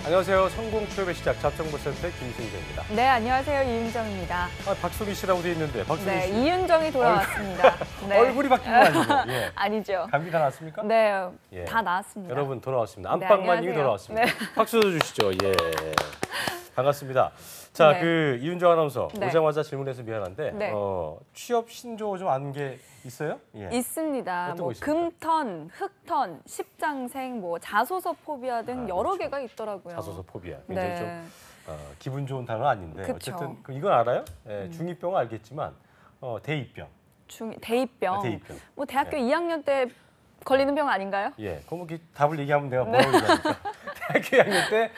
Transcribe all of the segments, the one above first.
안녕하세요. 성공 취업의 시작 잡정보센터의 김승재입니다. 네, 안녕하세요. 이윤정입니다. 박수미 씨라고 돼 있는데 박수미 네, 씨. 이윤정이 돌아왔습니다. 네. 얼굴이 바뀐 거 아니고? 예. 아니죠. 감기 다 나왔습니까? 네, 예. 다 나왔습니다. 여러분 돌아왔습니다. 네, 안방만님이 안녕하세요. 돌아왔습니다. 네. 박수 주시죠. 예. 반갑습니다. 자, 네. 이윤정 아나운서 네. 오자마자 질문해서 미안한데 네. 취업 신조 좀 아는 게 있어요? 예. 있습니다. 어떤 거 뭐 있습니까? 금턴, 흑턴, 십장생, 뭐 자소서 포비아 등 여러 그렇죠. 개가 있더라고요. 자소서 포비아. 굉장히 네. 좀 기분 좋은 단어 아닌데 그쵸. 어쨌든 이건 알아요? 예, 중이병은 알겠지만 대이병. 대입병. 대입병. 뭐 대학교 네. 2학년 때 걸리는 병 아닌가요? 예, 그럼 답을 얘기하면 내가 뭐라고 얘기합니까? 대학교 2학년 때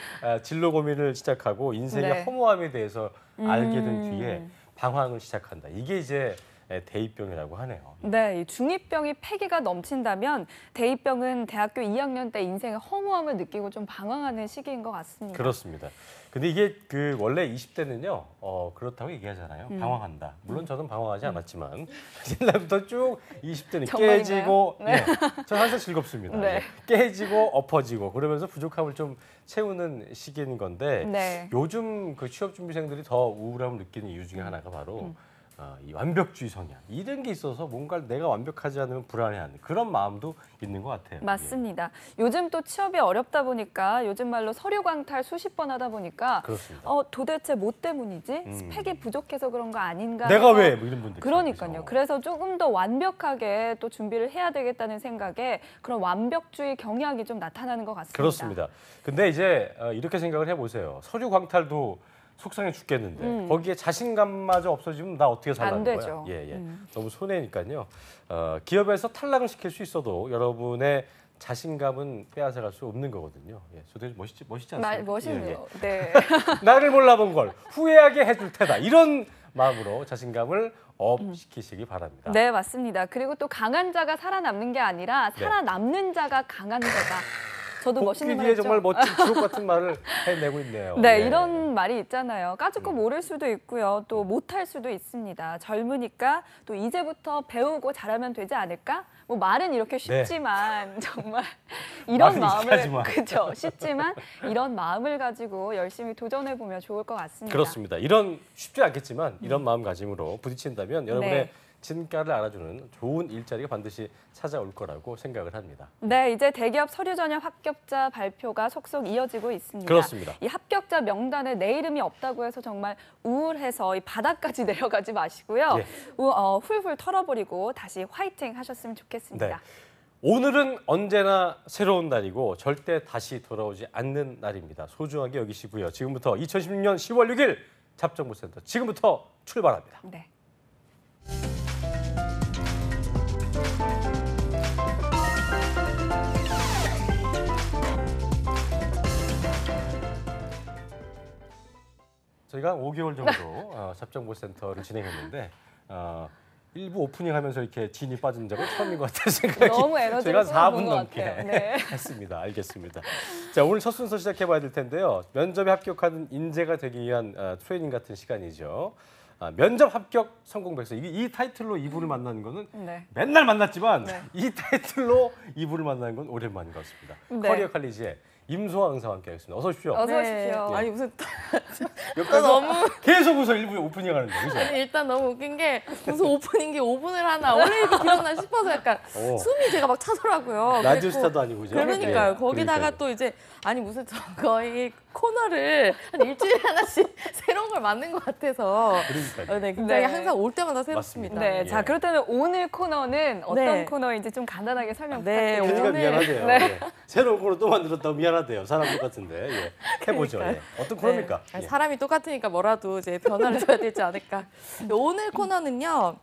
진로 고민을 시작하고 인생의 네. 허무함에 대해서 알게 된 뒤에 방황을 시작한다. 이게 이제 대입병이라고 하네요. 네, 이 중이병이 패기가 넘친다면 대입병은 대학교 2학년 때 인생의 허무함을 느끼고 좀 방황하는 시기인 것 같습니다. 그렇습니다. 근데 이게 원래 20대는요, 그렇다고 얘기하잖아요. 방황한다. 물론 저는 방황하지 않았지만 옛날부터 쭉 20대는 정말인가요? 깨지고, 네. 저는 항상 즐겁습니다. 네. 예. 깨지고 엎어지고 그러면서 부족함을 좀 채우는 시기인 건데 네. 요즘 그 취업 준비생들이 더 우울함을 느끼는 이유 중에 하나가 바로 이 완벽주의 성향 이런 게 있어서 뭔가 내가 완벽하지 않으면 불안해하는 그런 마음도 있는 것 같아요. 맞습니다. 요즘 또 취업이 어렵다 보니까 요즘 말로 서류 광탈 수십 번 하다 보니까 그렇습니다. 도대체 뭐 때문이지? 스펙이 부족해서 그런 거 아닌가? 내가 해서 왜? 뭐 이런 분들. 그러니까요. 그래서 조금 더 완벽하게 또 준비를 해야 되겠다는 생각에 그런 완벽주의 경향이 좀 나타나는 것 같습니다. 그렇습니다. 근데 이제 이렇게 생각을 해보세요. 서류 광탈도 속상해 죽겠는데 거기에 자신감마저 없어지면 나 어떻게 살라는 안 거야? 되죠. 예. 너무 손해니까요. 기업에서 탈락을 시킬 수 있어도 여러분의 자신감은 빼앗아갈 수 없는 거거든요. 예, 저도 멋있지 않습니까? 멋있네요. 네. 나를 몰라본 걸 후회하게 해줄 테다. 이런 마음으로 자신감을 업시키시기 바랍니다. 네, 맞습니다. 그리고 또 강한 자가 살아남는 게 아니라 살아남는 자가 강한 거다. 저도 멋있는 말 복귀 뒤에 했죠? 정말 멋진 주옥 같은 말을 해내고 있네요. 네, 예. 이런 말이 있잖아요. 까짓거 모를 수도 있고요. 또 못할 수도 있습니다. 젊으니까 또 이제부터 배우고 잘하면 되지 않을까? 뭐 말은 이렇게 쉽지만 정말 이런 말은 마음을 익숙하지만. 그렇죠. 쉽지만 이런 마음을 가지고 열심히 도전해 보면 좋을 것 같습니다. 그렇습니다. 쉽지 않겠지만 이런 마음가짐으로 부딪힌다면 여러분의 진가를 알아주는 좋은 일자리가 반드시 찾아올 거라고 생각을 합니다. 네, 이제 대기업 서류 전형 합격자 발표가 속속 이어지고 있습니다. 그렇습니다. 이 합격자 명단에 내 이름이 없다고 해서 정말 우울해서 이 바닥까지 내려가지 마시고요. 예. 훌훌 털어버리고 다시 화이팅 하셨으면 좋겠습니다. 네. 오늘은 언제나 새로운 날이고 절대 다시 돌아오지 않는 날입니다. 소중하게 여기시고요. 지금부터 2016년 10월 6일 잡정보센터 지금부터 출발합니다. 네. 저희가 5개월 정도 잡정보센터를 진행했는데 일부 오프닝하면서 이렇게 진이 빠진 적은 처음인 것 같아요. 생각이. 너무 에너지가 저희가 4분 쏟아부은 것 넘게 같아요. 네. 했습니다. 알겠습니다. 자, 오늘 첫 순서 시작해봐야 될 텐데요. 면접에 합격하는 인재가 되기 위한 트레이닝 같은 시간이죠. 면접 합격 성공 백서. 이 타이틀로 이분을 만나는 거는 맨날 만났지만 이 타이틀로 이분을 만나는 건 오랜만인 것 같습니다. 네. 커리어 칼리지의 임소아 강사와 함께하겠습니다. 어서 오십시오. 어서 오십시오. 아니 무슨 옆에서 너무 계속 웃어 일부러 오프닝 하는데 그죠? 아니, 일단 너무 웃긴 게 무슨 오프닝이 5분을 하나 원래 이렇게 길었나 싶어서 약간 숨이 제가 막 차더라고요. 라디오 그리고 스타도 아니고 그죠? 그러니까요. 예, 거기다가 그러니까요. 또 이제 아니 무슨 거의 코너를 한 일주일에 하나씩 새로운 걸 만든 것 같아서 그러니까요. 네, 굉장히 네. 항상 올 때마다 새롭습니다. 맞습니다. 네, 예. 자 그렇다면 오늘 코너는 어떤 네. 코너인지 좀 간단하게 설명 네, 부탁드립니다. 그러니까 오늘- 미안하대요. 네. 예. 새로운 코너 또 만들었다고 미안하대요. 사람 똑같은데 예. 해보죠. 예. 어떤 코너입니까? 네. 예. 사람이 똑같으니까 뭐라도 이제 변화를 줘야 되지 않을까. 오늘 코너는요.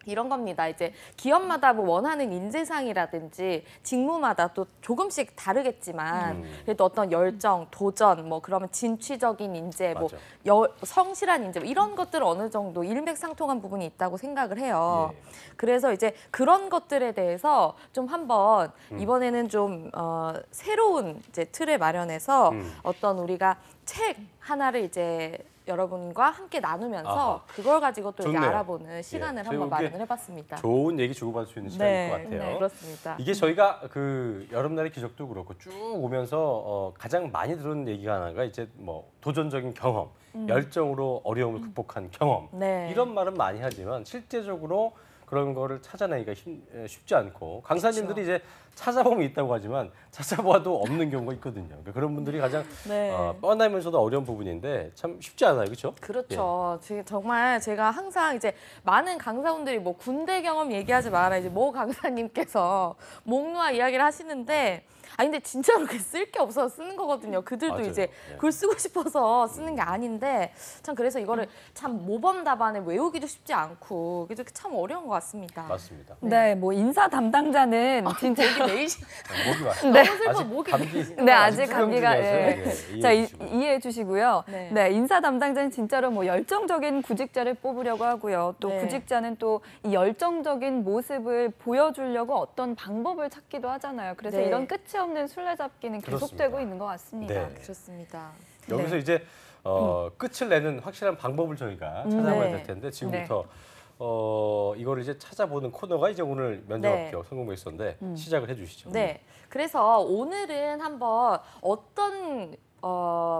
이런 겁니다. 이제 기업마다 뭐 원하는 인재상이라든지 직무마다 또 조금씩 다르겠지만 그래도 어떤 열정, 도전, 뭐 그러면 진취적인 인재, 뭐 맞아. 성실한 인재 뭐 이런 것들은 어느 정도 일맥상통한 부분이 있다고 생각을 해요. 예. 그래서 이제 그런 것들에 대해서 좀 한번 이번에는 좀 새로운 이제 틀을 마련해서 어떤 우리가 책 하나를 이제 여러분과 함께 나누면서 아하. 그걸 가지고 또 이제 좋네요. 알아보는 시간을 예, 한번 저희 마련을 해봤습니다. 좋은 얘기 주고받을 수 있는 시간일 것 같아요. 네, 그렇습니다. 이게 저희가 그 여름날의 기적도 그렇고 쭉 오면서 가장 많이 들은 얘기가 하나가 이제 뭐 도전적인 경험, 열정으로 어려움을 극복한 경험 네. 이런 말은 많이 하지만 실제적으로 그런 거를 찾아내기가 쉽지 않고 강사님들이 이제 찾아보면 있다고 하지만 찾아봐도 없는 경우가 있거든요. 그러니까 그런 분들이 가장 네. 뻔하면서도 어려운 부분인데 참 쉽지 않아요, 그렇죠? 그렇죠. 지금 정말 제가 항상 이제 많은 강사분들이 뭐 군대 경험 얘기하지 마라 이제 모 강사님께서 목놓아 이야기를 하시는데 아니 근데 진짜로 쓸 게 없어서 쓰는 거거든요. 그들도 맞아요. 이제 네. 글 쓰고 싶어서 쓰는 게 아닌데 참 그래서 이거를 참 모범 답안을 외우기도 쉽지 않고 그래서 참 어려운 것 같습니다. 맞습니다. 네, 뭐 인사 담당자는 진짜 목이 내이시 목이 와. 네. 슬퍼, 아직 목이 감기. 네, 아직 수감 감기가 중이어서, 예. 예, 자, 이해해 주시고요. 이해해 주시고요. 네. 네. 인사 담당자는 진짜로 뭐 열정적인 구직자를 뽑으려고 하고요. 또 네. 구직자는 또 이 열정적인 모습을 보여주려고 어떤 방법을 찾기도 하잖아요. 그래서 네. 이런 끝이 없는 술래잡기는 계속되고 그렇습니다. 있는 것 같습니다. 네. 그렇습니다. 여기서 네. 이제 끝을 내는 확실한 방법을 저희가 찾아봐야 네. 될 텐데 지금부터 이거를 이제 찾아보는 코너가 이제 오늘 면접 네. 합격 성공백서인데 시작을 해주시죠. 네. 그래서 오늘은 한번 어떤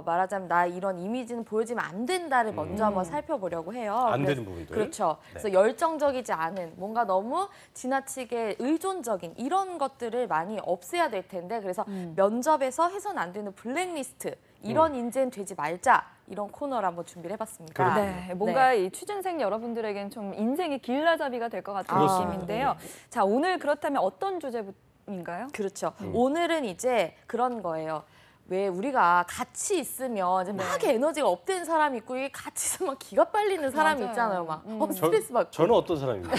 말하자면 나 이런 이미지는 보여지면 안 된다를 먼저 한번 살펴보려고 해요. 안 그래서- 되는 부분들. 그렇죠. 네. 그래서 열정적이지 않은 뭔가 너무 지나치게 의존적인 이런 것들을 많이 없애야 될 텐데 그래서 면접에서 해서는 안 되는 블랙리스트 이런 인재는 되지 말자 이런 코너를 한번 준비를 해봤습니다. 그렇군요. 네, 뭔가 이 취준생 여러분들에겐 좀 인생의 길라잡이가 될 것 같은 그렇습니다. 느낌인데요. 자, 오늘 그렇다면 어떤 주제인가요? 그렇죠. 오늘은 이제 그런 거예요. 왜 우리가 같이 있으면 이제 막 에너지가 업되는 사람이 있고 이게 같이 있으면 막 기가 빨리는 사람이 맞아요. 있잖아요. 막 스트레스 받고. 저는 어떤 사람입니까?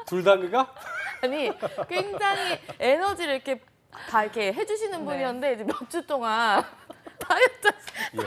둘 다인가? 아니 굉장히 에너지를 이렇게 다 이렇게 해주시는 분이었는데 이제 몇 주 동안 다이어트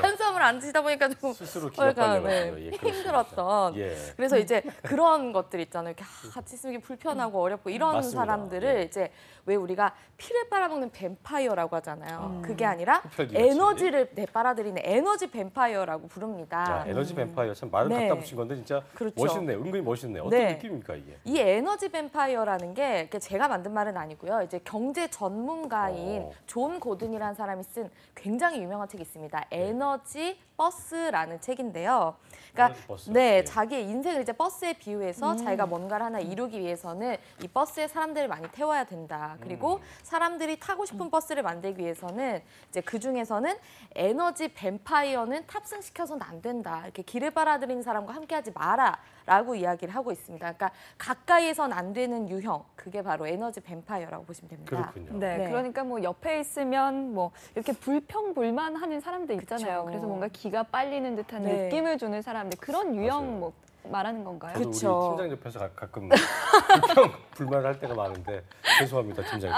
탄수화물 안 드시다 보니까 좀 스스로 기가 약간, 빨려가지고 예, 그렇습니다. 힘들었던. 예. 그래서 이제 그런 것들 있잖아요. 이렇게 같이 있으면 이게 불편하고 어렵고 이런 맞습니다. 사람들을 예. 이제 왜 우리가 피를 빨아먹는 뱀파이어라고 하잖아요. 그게 아니라 흡혈귀같이. 에너지를 빨아들이는 에너지 뱀파이어라고 부릅니다. 자, 에너지 뱀파이어 참 말은 네. 갖다 붙인 건데 진짜 그렇죠. 멋있네요. 은근히 멋있네요. 어떤 네. 느낌입니까 이게? 이 에너지 뱀파이어라는 게 제가 만든 말은 아니고요. 이제 경제 전문가인 존 고든이라는 사람이 쓴 굉장히 유명한 책이 있습니다. 에너지 버스라는 책인데요. 그러니까 에너지 버스. 네, 예. 자기의 인생을 이제 버스에 비유해서 자기가 뭔가를 하나 이루기 위해서는 이 버스에 사람들을 많이 태워야 된다. 그리고 사람들이 타고 싶은 버스를 만들기 위해서는 이제 그 중에서는 에너지 뱀파이어는 탑승시켜서는 안 된다. 이렇게 길을 빨아들이는 사람과 함께하지 마라라고 이야기를 하고 있습니다. 그러니까 가까이에선 안 되는 유형, 그게 바로 에너지 뱀파이어라고 보시면 됩니다. 그렇군요. 네, 네. 그러니까 뭐 옆에 있으면 뭐 이렇게 불평불만하는 사람들 있잖아요. 그쵸. 그래서 뭔가 기가 빨리는 듯한 네. 느낌을 주는 사람들 그런 유형 맞아요. 뭐 말하는 건가요? 저도 그쵸. 우리 팀장 옆에서 가끔 불평 불만을 할 때가 많은데 죄송합니다 팀장님.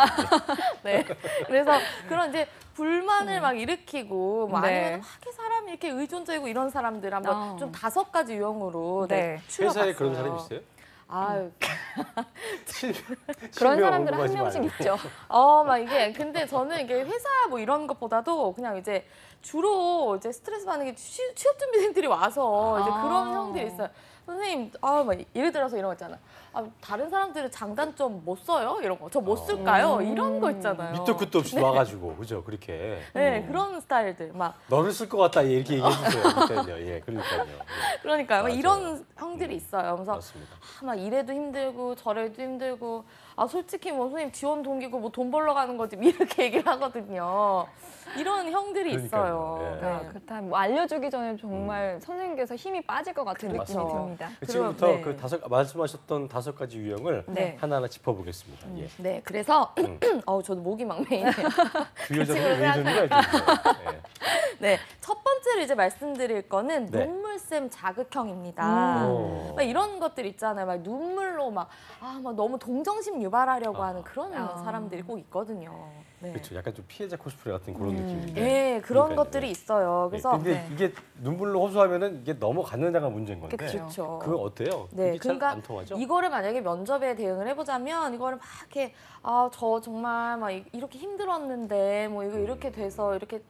네. 그래서 그런 이제 불만을 막 일으키고 뭐 네. 아니면 막 이렇게 사람이 이렇게 의존적이고 이런 사람들 한번 좀 5가지 유형으로 네. 회사에 추려봤어요. 그런 사람 있어요? 아유, 그런 실명 사람들 한 언급하지 명씩 말고. 있죠. 막 이게 근데 저는 이게 회사 뭐 이런 것보다도 그냥 이제 주로 이제 스트레스 받는 게 취업 준비생들이 와서 이제 그런 형들이 있어요. 선생님, 막 예를 들어서 이런 거 있잖아. 다른 사람들은 장단점 못 써요? 이런 거. 저 못 쓸까요? 이런 거 있잖아요. 밑도 끝도 없이 와가지고 그죠 그렇게 네, 그런 스타일들. 막 너를 쓸 것 같다 이렇게 얘기해 주세요. 그러니까요. 예, 그러니까요. 예, 그러니까 막 맞아요. 이런 형들이 있어요. 그래서 맞습니다. 막 이래도 힘들고 저래도 힘들고 솔직히 뭐 선생님 지원 동기고 뭐 돈 벌러 가는 거지 이렇게 얘기를 하거든요. 이런 형들이 그러니까요. 있어요. 예. 아, 그렇다면 뭐 알려주기 전에 정말 선생님께서 힘이 빠질 것 같은 느낌이 그렇죠. 듭니다. 지금부터 네. 그 말씀하셨던 5가지 유형을 네. 하나하나 짚어보겠습니다. 예. 네, 그래서 저도 목이 막 메이네요. 그 여자분 친구를 왜 이러는 거야 지금? 예. 네, 첫 번째로 이제 말씀드릴 거는 네. 눈물샘 자극형입니다. 오. 막 이런 것들 있잖아요. 막 눈물로 막 너무 동정심 유발하려고 아. 하는 그런 사람들이 꼭 있거든요. 네. 그렇죠. 약간 좀 피해자 코스프레 같은 그런 느낌인데. 네, 그런 그러니까요. 것들이 있어요. 그래서 근데 이게 눈물로 호소하면은 이게 넘어가느냐가 문제인 건데. 그렇죠. 그거 어때요? 네, 이게 그러니까 잘 안 통하죠? 이거를 만약에 면접에 대응을 해보자면 이거를 막 이렇게 저 정말 막 이렇게 힘들었는데 뭐 이거 이렇게 돼서 이렇게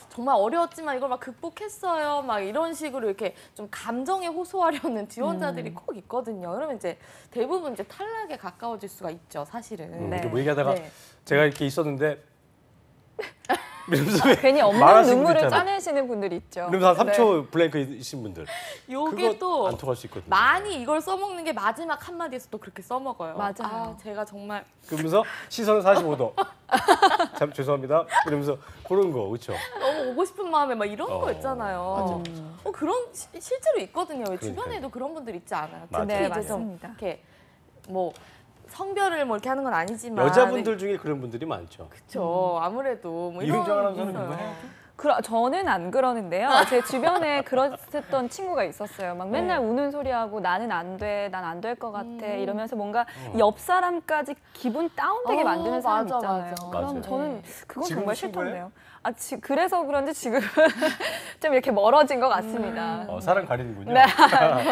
정말 어려웠지만 이걸 막 극복했어요. 막 이런 식으로 이렇게 좀 감정에 호소하려는 지원자들이 꼭 있거든요. 그러면 이제 대부분 이제 탈락에 가까워질 수가 있죠, 사실은. 네. 이렇게 뭐 얘기하다가 네. 제가 이렇게 있었는데 이러면서 왜 괜히 없는 말하시는 눈물을 분들 있잖아요. 짜내시는 분들이 있죠. 이러면서 한 네. 3초 블랭크이신 분들. 요게 그거 또 안 통할 수 있거든요. 많이 이걸 써먹는 게 마지막 한마디에서 또 그렇게 써먹어요. 맞아요. 제가 정말 그러면서 시선은 45도. 참 죄송합니다. 이러면서 그런 거 그렇죠. 너무 오고 싶은 마음에 막 이런 거 있잖아요. 맞아. 그런 실제로 있거든요. 왜 그러니까요. 주변에도 그런 분들 있지 않아요? 맞아요. 특히 네, 이제 좀 맞습니다. 이렇게 뭐 성별을 뭐 이렇게 하는 건 아니지만 여자분들 중에 그런 분들이 많죠. 그렇죠. 아무래도 뭐 이은정 이런 아나운서는 있어요. 그거 해요? 저는 안 그러는데요. 제 주변에 그랬던 친구가 있었어요. 막 맨날 우는 소리하고 나는 안 돼, 난 안 될 것 같아 이러면서 뭔가 옆 사람까지 기분 다운되게 만드는 사람 맞아, 있잖아요. 맞아. 그럼 맞아요. 저는 그건 지금 정말 친구예요? 싫던데요. 그래서 그런지 지금 좀 이렇게 멀어진 것 같습니다. 사람 가리는군요. 네,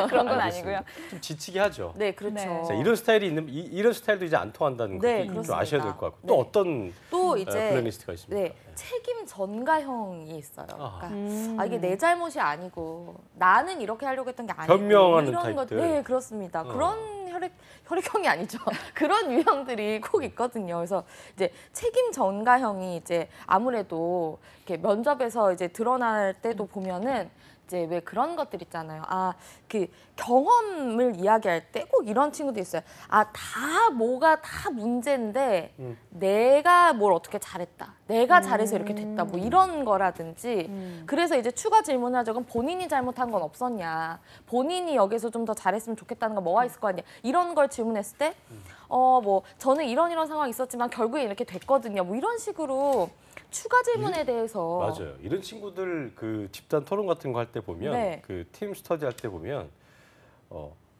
그런 건 알겠습니다. 아니고요. 좀 지치게 하죠. 네, 그렇죠. 네. 자, 이런 스타일이 이런 스타일도 이제 안 통한다는 네, 것도 좀 그렇습니다. 아셔야 될 것 같고 또 네. 어떤 또 이제 블랙리스트가 있습니까? 네, 책임 전가형이 있어요. 아. 그러니까 이게 내 잘못이 아니고 나는 이렇게 하려고 했던 게 아니고 변명하는 이런 것, 타입들. 네, 그렇습니다. 그런 혈액형이 아니죠. 그런 유형들이 꼭 있거든요. 그래서 이제 책임 전가형이 이제 아무래도 이렇게 면접에서 이제 드러날 때도 보면은 이제 왜 그런 것들 있잖아요. 그 경험을 이야기할 때 꼭 이런 친구도 있어요. 뭐가 다 문제인데 내가 뭘 어떻게 잘했다. 내가 잘해서 이렇게 됐다. 뭐 이런 거라든지. 그래서 이제 추가 질문을 하죠. 그럼 본인이 잘못한 건 없었냐. 본인이 여기서 좀 더 잘했으면 좋겠다는 거 뭐가 있을 거 아니야. 이런 걸 질문했을 때 뭐 저는 이런 상황이 있었지만 결국에 이렇게 됐거든요. 뭐 이런 식으로 추가 질문에 대해서 맞아요. 이런 친구들 그 집단 토론 같은 거 할 때 보면 네. 그 팀 스터디 할 때 보면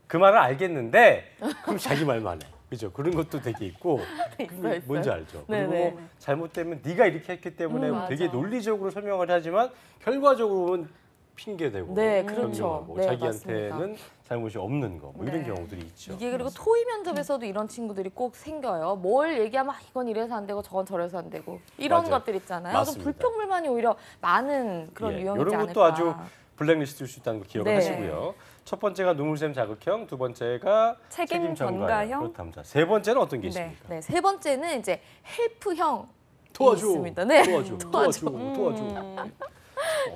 그 말을 알겠는데 그럼 자기 말만 해. 그죠? 그런 것도 되게 있고 있어요. 뭔지 알죠? 네, 그리고 네. 뭐 잘못되면 네가 이렇게 했기 때문에 맞아. 되게 논리적으로 설명을 하지만 결과적으로는 핑계대고 네, 변명하고 그렇죠. 네, 자기한테는 잘못이 없는 거 뭐 이런 네. 경우들이 있죠. 이게 그리고 토의 면접에서도 이런 친구들이 꼭 생겨요. 뭘 얘기하면 이건 이래서 안 되고 저건 저래서 안 되고 이런 맞아요. 것들 있잖아요. 맞습니다. 그래서 불평불만이 오히려 많은 그런 유형이지 이런 않을까. 것도 아주 블랙리스트일 수 있다는 거 네. 기억하시고요. 첫 번째가 눈물샘 자극형, 두 번째가 책임 전가형. 전가형. 그렇답니다. 세 번째는 어떤 게 네. 있습니까? 네, 세 번째는 이제 헬프형 도와줘. 있습니다. 네. 도와줘.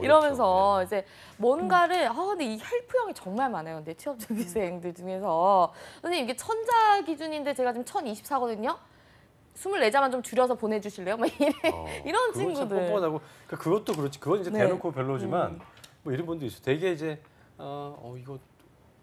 이러면서 이제 뭔가를 근데 이 헬프형이 정말 많아요. 근데 취업 준비생들 중에서 선생님 이게 천자 기준인데 제가 지금 1024거든요. 24자만 좀 줄여서 보내주실래요? 막 이런 그건 참 친구들. 뻔뻔하고 그러니까 그것도 그렇지. 그건 이제 네. 대놓고 별로지만 뭐 이런 분도 있어. 되게 이제 이거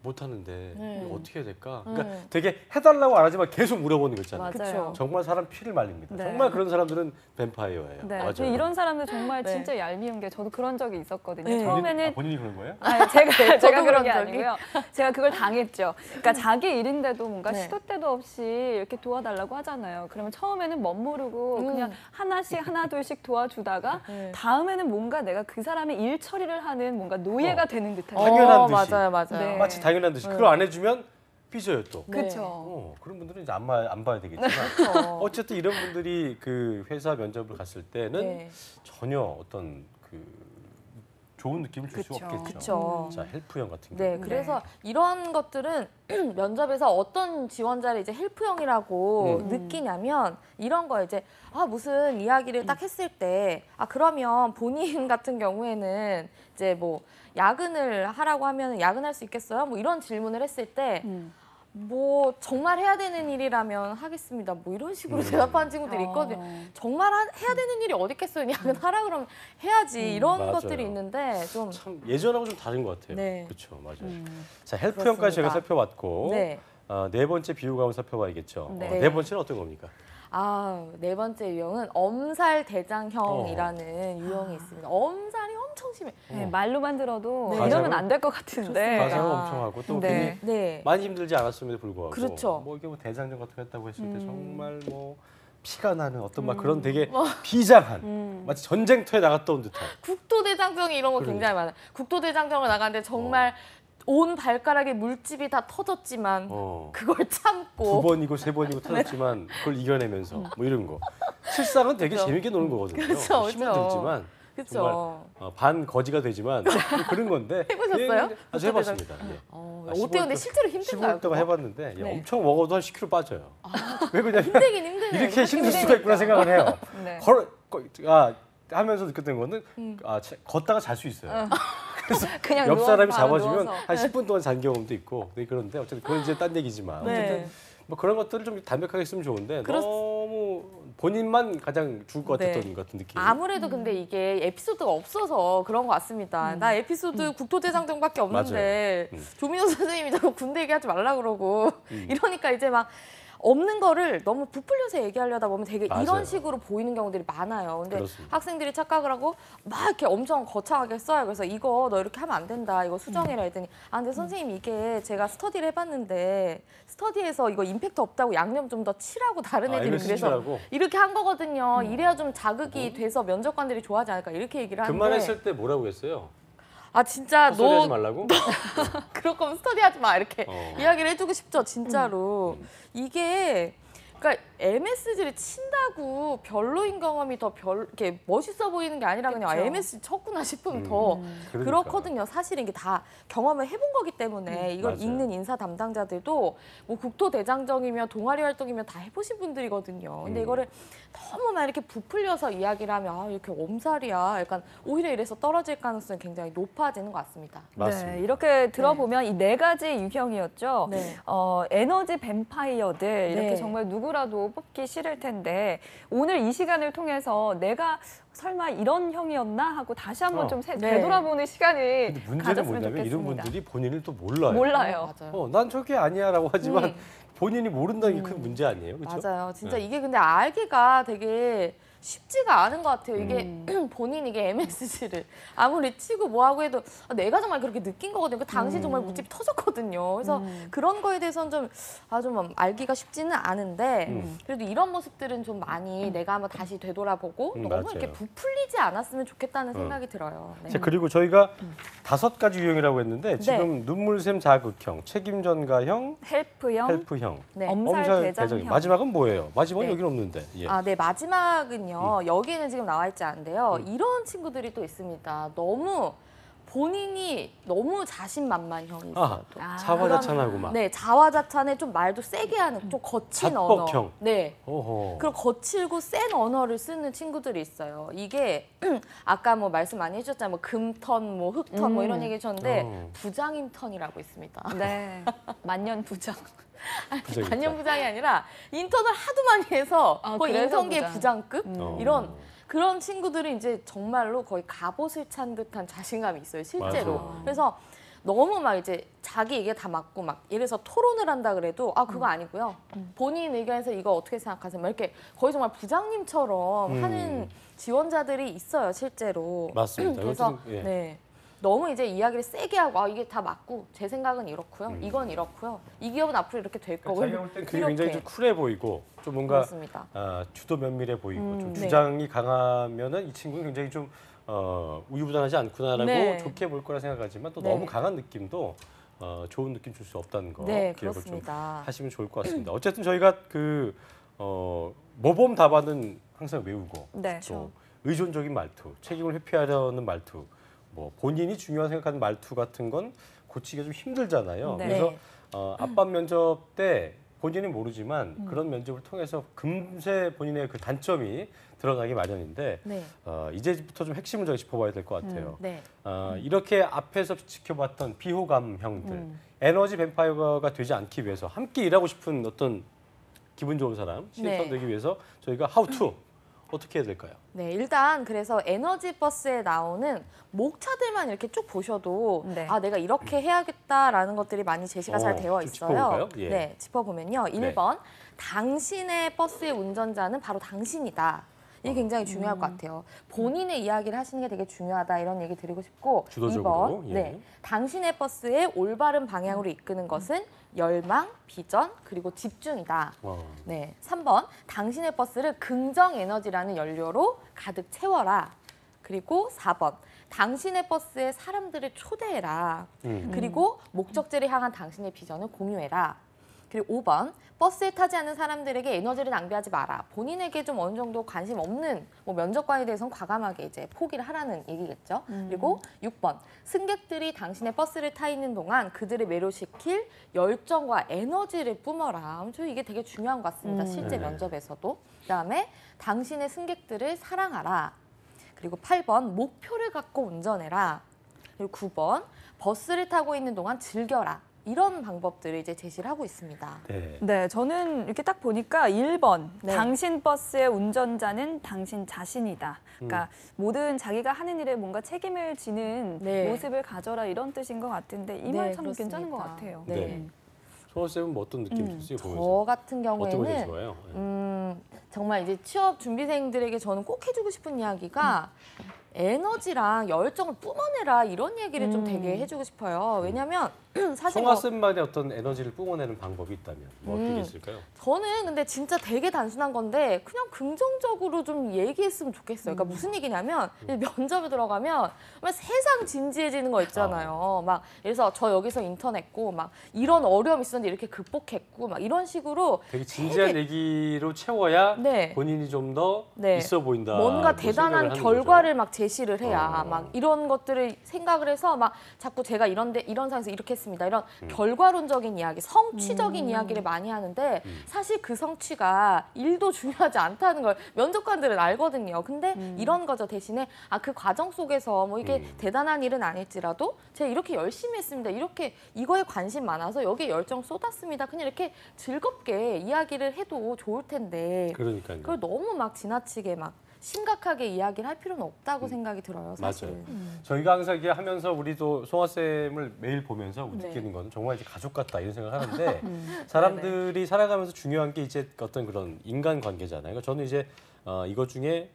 못하는데 이거 어떻게 해야 될까? 그러니까 되게 해달라고 안 하지만 계속 물어보는 거 있잖아요. 맞아요. 그쵸. 정말 사람 피를 말립니다. 네. 정말 그런 사람들은 뱀파이어예요. 네, 맞아요. 이런 사람들 정말 네. 진짜 얄미운 게 저도 그런 적이 있었거든요. 네. 처음에는 본인이 그런 거예요? 제가 저도 그런 게 그런 적이. 아니고요. 제가 그걸 당했죠. 그러니까 자기 일인데도 뭔가 네. 시도 때도 없이 이렇게 도와달라고 하잖아요. 그러면 처음에는 멋모르고 그냥 하나씩 하나 둘씩 도와주다가 네. 다음에는 뭔가 내가 그 사람의 일 처리를 하는 뭔가 노예가 되는 듯한. 당연한 듯이. 맞아요. 네. 마치 당연한 듯이 그걸 안 해주면 삐져요 또. 네. 그렇죠. 그런 분들은 이제 안 봐야 되겠지만 어쨌든 이런 분들이 그 회사 면접을 갔을 때는 네. 전혀 어떤 그 좋은 느낌을 줄 수 그쵸. 없겠죠. 그쵸. 자 헬프형 같은 경우. 네, 그래서 이런 것들은 면접에서 어떤 지원자를 이제 헬프형이라고 느끼냐면 이런 거 이제 무슨 이야기를 딱 했을 때 그러면 본인 같은 경우에는 이제 뭐 야근을 하라고 하면 야근할 수 있겠어요? 뭐 이런 질문을 했을 때 뭐 정말 해야 되는 일이라면 하겠습니다. 뭐 이런 식으로 대답하는 친구들이 있거든요. 정말 해야 되는 일이 어디 있겠어요? 야근하라 그러면 해야지 이런 맞아요. 것들이 있는데 좀 참 예전하고 좀 다른 것 같아요. 네. 그렇죠, 맞아요. 자 헬프형까지 저희가 그렇습니다. 살펴봤고 네. 네 번째 비유가 한번 살펴봐야겠죠. 네. 네 번째는 어떤 겁니까? 네 번째 유형은 엄살 대장형이라는 유형이 있습니다. 엄살이 엄청 심해. 네, 말로만 들어도 네. 이러면 안 될 것 같은데. 가상을 엄청 하고 또 네. 괜히 네. 많이 힘들지 않았음에도 불구하고 그렇죠. 뭐 이게 뭐 대장정 같은 거 했다고 했을 때 정말 뭐 피가 나는 어떤 막 그런 되게 비장한 마치 전쟁터에 나갔다 온 듯한. 국토대장정이 이런 거 그러니까. 굉장히 많아요. 국토대장정을 나갔는데 정말 온 발가락에 물집이 다 터졌지만 그걸 두 참고 번이고 세 번이고 터졌지만 그걸 이겨내면서 뭐 이런 거. 실상은 되게 그렇죠. 재밌게 노는 거거든요. 그렇죠, 힘은 그렇죠. 들지만 그렇죠. 반 거지가 되지만 그런 건데. 해보셨어요? 예, 아주 해봤습니다. 예. 어때요? 근데 실제로 힘든가요? 15일 동안 해봤는데 예, 네. 엄청 먹어도 한 10kg 빠져요. 왜 그러냐면 힘들긴 힘드네요. 이렇게 힘들 수가 있구나 생각을 해요. 네. 하면서 느꼈던 거는 걷다가 잘 수 있어요. 그래서 그냥 옆 사람이 바로 잡아주면 누워서. 한 10분 동안 잔 경험도 있고 네, 그런데 어쨌든 그건 이제 딴 얘기지만 네. 어쨌든 뭐 그런 것들을 좀 담백하게 쓰면 좋은데 그렇- 너무 본인만 가장 죽을 것 같았던 네. 것 같은 느낌. 아무래도 근데 이게 에피소드가 없어서 그런 것 같습니다. 나 에피소드 국토대장정밖에 없는데 맞아요. 조민호 선생님이 자꾸 군대 얘기하지 말라 그러고 음. 이러니까 이제 막 없는 거를 너무 부풀려서 얘기하려다 보면 되게 맞아요. 이런 식으로 보이는 경우들이 많아요. 근데 그렇습니다. 학생들이 착각을 하고 막 이렇게 엄청 거창하게 써요. 그래서 이거 너 이렇게 하면 안 된다. 이거 수정해라 했더니 아 근데 선생님 이게 제가 스터디를 해봤는데 스터디에서 이거 임팩트 없다고 양념 좀 더 칠하고 다른 애들이 MS 그래서 칠하고? 이렇게 한 거거든요. 이래야 좀 자극이 돼서 면접관들이 좋아하지 않을까 이렇게 얘기를 하는데 그만했을 때 뭐라고 했어요? 아 진짜 헛소리 하지 너 말라고? 그럴 거면 스터디하지 마 이렇게 어. 이야기를 해주고 싶죠 진짜로 이게 그러니까 MSG를 친다고 별로인 경험이 더 이렇게 멋있어 보이는 게 아니라 그냥 아, 그쵸. MSG 쳤구나 싶으면 더 그러니까. 그렇거든요. 사실은 이게 다 경험을 해본 거기 때문에 이걸 맞아요. 읽는 인사 담당자들도 뭐 국토대장정이며 동아리 활동이며 다 해보신 분들이거든요. 근데 이거를 너무 막 이렇게 부풀려서 이야기를 하면 아 이렇게 엄살이야. 약간 오히려 이래서 떨어질 가능성이 굉장히 높아지는 것 같습니다. 맞습니다. 네, 이렇게 들어보면 이 네 가지 유형이었죠. 네. 에너지 뱀파이어들 이렇게 네. 정말 누구라도 뽑기 싫을 텐데 오늘 이 시간을 통해서 내가 설마 이런 형이었나 하고 다시 한번 좀 네. 되돌아보는 시간이 근데 문제는 가졌으면 뭐냐면 이런 좋겠습니다. 분들이 본인을 또 몰라요. 몰라요. 맞아요. 난 저게 아니야라고 하지만 본인이 모른다는 게 큰 문제 아니에요, 그렇죠? 맞아요. 진짜 네. 이게 근데 알기가 되게 쉽지가 않은 것 같아요. 이게 본인 이게 MSG를 아무리 치고 뭐하고 해도 아, 내가 정말 그렇게 느낀 거거든요. 그 당시 정말 물집이 터졌거든요. 그래서 그런 거에 대해서는 좀 알기가 쉽지는 않은데 그래도 이런 모습들은 좀 많이 내가 한번 다시 되돌아보고 너무 맞아요. 이렇게 부풀리지 않았으면 좋겠다는 생각이 들어요. 네. 자, 그리고 저희가 5가지 유형이라고 했는데 지금 눈물샘 자극형, 책임 전가형, 헬프형, 헬프형, 네. 엄살 대장형. 마지막은 뭐예요? 마지막은 네. 여기는 없는데. 예. 아, 네. 마지막은요. 여기에는 지금 나와 있지 않은데요. 이런 친구들이 또 있습니다. 본인이 너무 자신만만형이 있어요. 또. 자화자찬하고 막. 네, 자화자찬에 좀 말도 세게 하는 좀 거친 자뻑형. 언어. 네. 오호. 그리고 거칠고 센 언어를 쓰는 친구들이 있어요. 이게 아까 뭐 말씀 많이 해주셨잖아요. 뭐 금턴, 뭐 흑턴, 뭐 이런 얘기 해주셨는데 부장임 턴이라고 있습니다. 네, 만년 부장. 부장이다. 단연 부장이 아니라 인턴을 하도 많이 해서 거의 그래서 인턴계 부장. 부장급 어. 이런 그런 친구들은 이제 정말로 거의 갑옷을 찬 듯한 자신감이 있어요 실제로. 맞아요. 그래서 너무 막 이제 자기 얘기 다 맞고 막 예를 들어서 토론을 한다 그래도 아 그거 아니고요. 본인 의견에서 이거 어떻게 생각하세요? 막 이렇게 거의 정말 부장님처럼 하는 지원자들이 있어요 실제로. 맞습니다. 그래서 이것은, 예. 네. 너무 이제 이야기를 세게 하고 아 이게 다 맞고 제 생각은 이렇고요. 이건 이렇고요. 이 기업은 앞으로 이렇게 될 거고. 자기가 볼 땐 그게 굉장히 좀 쿨해 보이고 좀 뭔가 그렇습니다. 주도 면밀해 보이고 좀 네. 주장이 강하면은 이 친구는 굉장히 좀 우유부단하지 않구나라고 네. 좋게 볼 거라 생각하지만 또 네. 너무 강한 느낌도 좋은 느낌 줄 수 없다는 거 네, 기억을 좀 그렇습니다. 하시면 좋을 것 같습니다. 어쨌든 저희가 모범 답안은 항상 외우고 네. 또 의존적인 말투, 책임을 회피하려는 말투, 뭐 본인이 중요한 생각하는 말투 같은 건 고치기가 좀 힘들잖아요. 네. 그래서 앞반 면접 때 본인은 모르지만 그런 면접을 통해서 금세 본인의 그 단점이 드러나기 마련인데 네. 이제부터 좀 핵심을 저희 짚어봐야 될 것 같아요. 네. 이렇게 앞에서 지켜봤던 비호감형들, 에너지 뱀파이어가 되지 않기 위해서 함께 일하고 싶은 어떤 기분 좋은 사람, 신입사원 네. 되기 위해서 저희가 how to 어떻게 해야 될까요? 네, 일단 그래서 에너지 버스에 나오는 목차들만 이렇게 쭉 보셔도 네. 아 내가 이렇게 해야겠다라는 것들이 많이 제시가 잘 되어 좀 있어요. 짚어볼까요? 예. 네, 짚어보면요. 1번 당신의 버스의 운전자는 바로 당신이다. 이게 굉장히 중요할 것 같아요. 본인의 이야기를 하시는 게 되게 중요하다 이런 얘기 드리고 싶고 주도적으로, 2번 예. 네, 당신의 버스에 올바른 방향으로 이끄는 것은 열망, 비전, 그리고 집중이다. 네, 3번 당신의 버스를 긍정 에너지라는 연료로 가득 채워라. 그리고 4번 당신의 버스에 사람들을 초대해라. 그리고 목적지를 향한 당신의 비전을 공유해라. 그리고 5번 버스에 타지 않는 사람들에게 에너지를 낭비하지 마라. 본인에게 좀 어느 정도 관심 없는 뭐 면접관에 대해서는 과감하게 이제 포기를 하라는 얘기겠죠. 그리고 6번 승객들이 당신의 버스를 타 있는 동안 그들을 매료시킬 열정과 에너지를 뿜어라. 저 이게 되게 중요한 것 같습니다. 실제 면접에서도. 그다음에 당신의 승객들을 사랑하라. 그리고 8번 목표를 갖고 운전해라. 그리고 9번 버스를 타고 있는 동안 즐겨라. 이런 방법들을 이제 제시를 하고 있습니다. 네. 네, 저는 이렇게 딱 보니까 1번 네. 당신 버스의 운전자는 당신 자신이다. 그러니까 모든 자기가 하는 일에 뭔가 책임을 지는 네. 모습을 가져라 이런 뜻인 것 같은데 이 말 네, 참 그렇습니다. 괜찮은 것 같아요. 네. 네. 소원 쌤은 뭐 어떤 느낌이셨어요? 보면서 저 같은 어떤 걸 경우에는 좋아해요? 정말 이제 취업 준비생들에게 저는 꼭 해주고 싶은 이야기가 에너지랑 열정을 뿜어내라 이런 얘기를 좀 되게 해주고 싶어요. 왜냐하면 사실 송아 쌤만의 어떤 에너지를 뿜어내는 방법이 있다면 뭐 어떤 게 있을까요? 저는 근데 진짜 되게 단순한 건데 그냥 긍정적으로 좀 얘기했으면 좋겠어요. 그러니까 무슨 얘기냐면 면접에 들어가면 막 세상 진지해지는 거 있잖아요. 막 그래서 저 여기서 인턴했고 막 이런 어려움이 있었는데 이렇게 극복했고 막 이런 식으로 되게 진지한 얘기로 채워야 네. 본인이 좀 더 네. 있어 보인다. 뭔가 대단한 결과를 막 제시를 해야 막 이런 것들을 생각을 해서 막 자꾸 제가 이런 상황에서 이렇게 했습니다. 이런 결과론적인 이야기, 성취적인 이야기를 많이 하는데 사실 그 성취가 일도 중요하지 않다는 걸 면접관들은 알거든요. 근데 이런 거죠. 대신에 그 과정 속에서 뭐 이게 대단한 일은 아닐지라도 제가 이렇게 열심히 했습니다. 이렇게 이거에 관심 많아서 여기에 열정 쏟았습니다. 그냥 이렇게 즐겁게 이야기를 해도 좋을 텐데 그러니까요. 그걸 너무 막 지나치게 막 심각하게 이야기를 할 필요는 없다고 생각이 들어요. 사실은. 맞아요. 저희가 항상 이게 하면서 우리도 송아 쌤을 매일 보면서 네. 느끼는 거는 정말 이제 가족 같다 이런 생각을 하는데 사람들이 살아가면서 중요한 게 이제 어떤 그런 인간 관계잖아요. 그러니까 저는 이제 이것 중에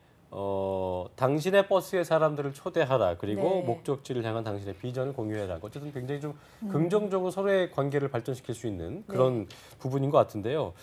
당신의 버스에 사람들을 초대하라. 그리고 네. 목적지를 향한 당신의 비전을 공유해라. 어쨌든 굉장히 좀 긍정적으로 서로의 관계를 발전시킬 수 있는 그런 부분인 것 같은데요.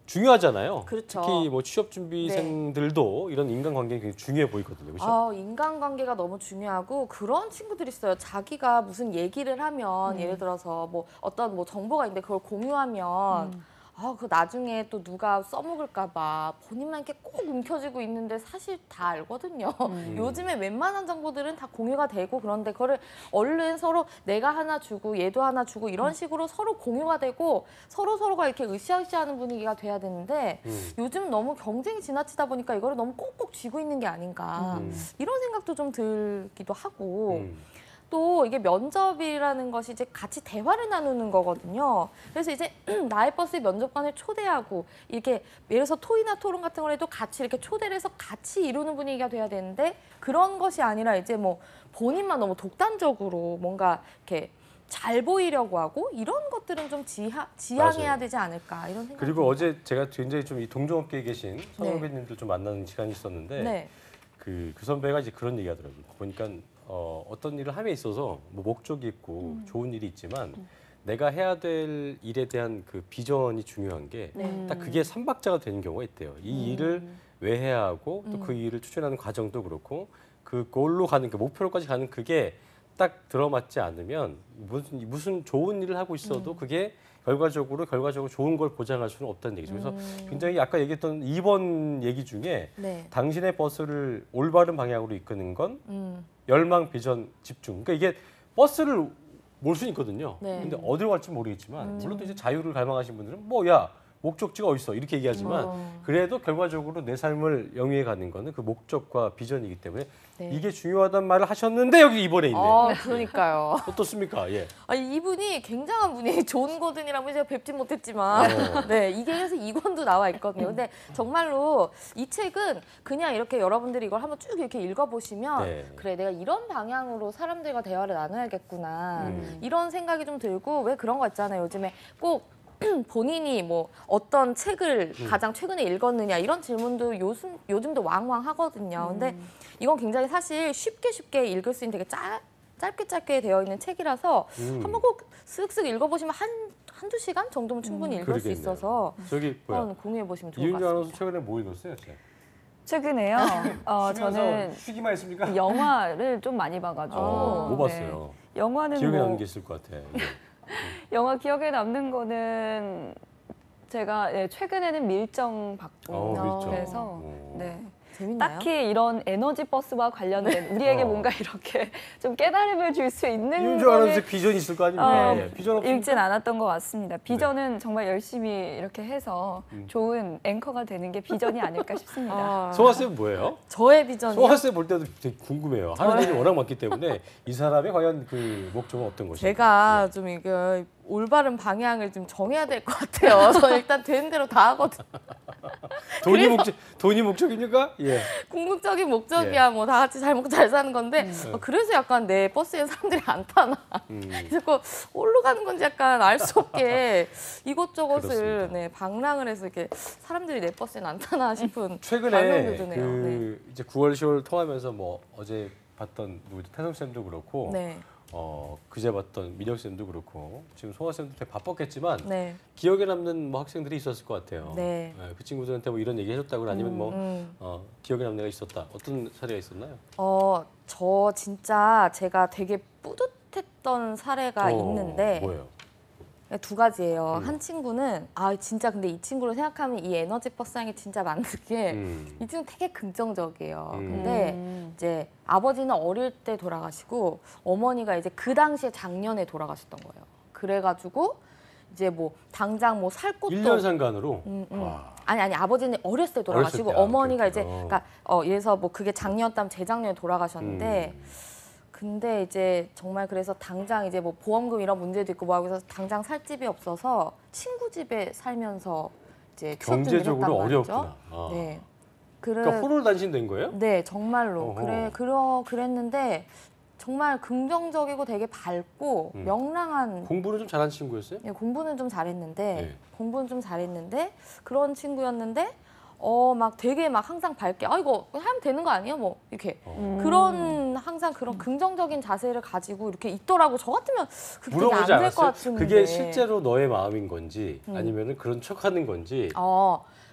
중요하잖아요. 그렇죠. 특히 뭐 취업 준비생들도 이런 인간 관계가 굉장히 중요해 보이거든요. 그렇죠? 인간관계가 너무 중요하고 그런 친구들이 있어요. 자기가 무슨 얘기를 하면 예를 들어서 뭐 어떤 뭐 정보가 있는데 그걸 공유하면 그거 나중에 또 누가 써먹을까 봐 본인만 이렇게 꼭 움켜쥐고 있는데 사실 다 알거든요. 요즘에 웬만한 정보들은 다 공유가 되고 그런데 그거를 얼른 서로 내가 하나 주고 얘도 하나 주고 이런 식으로 서로 공유가 되고 서로가 이렇게 으쌰으쌰하는 분위기가 돼야 되는데 요즘 너무 경쟁이 지나치다 보니까 이거를 너무 꼭꼭 쥐고 있는 게 아닌가 이런 생각도 좀 들기도 하고 또 이게 면접이라는 것이 이제 같이 대화를 나누는 거거든요. 그래서 이제 나의 버스에 면접관을 초대하고 이렇게 예를 들어서 토의나 토론 같은 걸 해도 같이 이렇게 초대를 해서 같이 이루는 분위기가 돼야 되는데 그런 것이 아니라 이제 뭐 본인만 너무 독단적으로 뭔가 이렇게 잘 보이려고 하고 이런 것들은 좀 지양해야 맞아요. 되지 않을까 이런 생각이 그리고 어제 제가 굉장히 좀 이 동종업계에 계신 네. 선후배님들 좀 만나는 시간이 있었는데 네. 그 선배가 이제 그런 얘기하더라고요. 보니까 어떤 일을 함에 있어서 뭐 목적이 있고 좋은 일이 있지만 내가 해야 될 일에 대한 그 비전이 중요한 게 딱 그게 삼박자가 되는 경우가 있대요. 이 일을 왜 해야 하고 또 그 일을 추진하는 과정도 그렇고 그 골로 가는 그 목표로까지 가는 그게 딱 들어맞지 않으면 무슨 좋은 일을 하고 있어도 그게 결과적으로 좋은 걸 보장할 수는 없다는 얘기죠. 그래서 굉장히 아까 얘기했던 2번 얘기 중에 네. 당신의 버스를 올바른 방향으로 이끄는 건 열망, 비전, 집중. 그러니까 이게 버스를 몰 수는 있거든요. 네. 근데 어디로 갈지 모르겠지만 물론 또 이제 자유를 갈망하신 분들은 뭐야 목적지가 어디 있어 이렇게 얘기하지만 그래도 결과적으로 내 삶을 영위해 가는 거는 그 목적과 비전이기 때문에 네. 이게 중요하단 말을 하셨는데 여기 이번에 있네요. 그러니까요. 어떻습니까? 예. 이분이 굉장한 분이 존 고든이라고 제가 뵙지 못했지만 네 이게 그래서 2권도 나와 있거든요. 근데 정말로 이 책은 그냥 이렇게 여러분들이 이걸 한번 쭉 이렇게 읽어보시면 네. 그래 내가 이런 방향으로 사람들과 대화를 나눠야겠구나 이런 생각이 좀 들고 왜 그런 거 있잖아요. 요즘에 꼭 본인이 뭐 어떤 책을 가장 최근에 읽었느냐 이런 질문도 요즘도 왕왕 하거든요. 근데 이건 굉장히 사실 쉽게 읽을 수 있는 되게 짧게 되어 있는 책이라서 한번 꼭 쓱쓱 읽어보시면 한두 시간 정도면 충분히 읽을 그러겠네요. 수 있어서 저기 뭐야? 한번 공유해 보시면 좋을 것 이은주 아나운서 같습니다. 최근에 뭐 읽었어요? 책? 최근에요. 저는 쉬기만 했습니까? 영화를 좀 많이 봐가지고. 뭐 네. 봤어요? 영화는 기억에 뭐 남는 게 있을 것 같아. 예. 영화 기억에 남는 거는 제가 최근에는 밀정 봤고 밀정. 그래서 오. 네. 재밌나요? 딱히 이런 에너지 버스와 관련된 우리에게 뭔가 이렇게 좀 깨달음을 줄 수 있는 이은주 아나운서 거를 비전이 있을 거 아닙니까? 예. 비전 없습니까? 읽진 않았던 것 같습니다. 비전은 정말 열심히 이렇게 해서 좋은 앵커가 되는 게 비전이 아닐까 싶습니다. 소아 쌤 뭐예요? 저의 비전이요? 소아 쌤 볼 때도 되게 궁금해요. 하는 일이 워낙 많기 때문에 이 사람의 과연 그 목적은 어떤 것인가? 제가 좀 이게 올바른 방향을 좀 정해야 될 것 같아요. 저는 일단 되는 대로 다 하거든요. 돈이 목적입니까? 예. 궁극적인 목적이야. 뭐 다 같이 잘 먹고 잘 사는 건데 그래서 약간 내 버스에 사람들이 안 타나. 자꾸 어디로 가는 건지 약간 알 수 없게 이것저것을 그렇습니다. 네, 방랑을 해서 이렇게 사람들이 내 버스에 안 타나 싶은 최근에 발명도 드네요. 그 이제 9월 10월 통하면서 뭐 어제 봤던 누구 태성 쌤도 그렇고 네. 그제 봤던 민혁 쌤도 그렇고 지금 송아 쌤도 되게 바빴겠지만 네. 기억에 남는 뭐 학생들이 있었을 것 같아요. 네. 그 친구들한테 뭐 이런 얘기 해줬다거나 아니면 뭐 기억에 남는 애가 있었다. 어떤 사례가 있었나요? 저 진짜 제가 되게 뿌듯했던 사례가 있는데 뭐예요? 두 가지예요. 한 친구는 진짜 근데 이 친구를 생각하면 이 에너지 버스랑이 진짜 맞는 게 이 친구 되게 긍정적이에요. 근데 이제 아버지는 어릴 때 돌아가시고 어머니가 이제 그 당시에 작년에 돌아가셨던 거예요. 그래가지고 이제 뭐 당장 뭐 살 곳도 1년 상간으로? 와. 아니 아버지는 어렸을 때 돌아가시고 어렸을 때, 어머니가 오케이, 이제 오케이. 그러니까 예서 뭐 그게 작년이면 재작년에 돌아가셨는데 근데 이제 정말 그래서 당장 이제 뭐 보험금 이런 문제도 있고 뭐 하고 해서 당장 살 집이 없어서 친구 집에 살면서 이제 취업 준비를 했단 경제적으로 말이죠. 어렵구나. 네. 그러니까 호롤단신 거예요? 네, 정말로. 어허. 그랬는데 정말 긍정적이고 되게 밝고 명랑한 공부는 좀 잘하는 친구였어요? 공부는 좀 잘했는데 네. 그런 친구였는데 막 되게 막 항상 밝게 이거 하면 되는 거 아니에요? 뭐 이렇게 그런 항상 그런 긍정적인 자세를 가지고 이렇게 있더라고. 저 같으면 그게 물어보지 안 될 것 않았어요? 같은데. 그게 실제로 너의 마음인 건지 아니면은 그런 척하는 건지.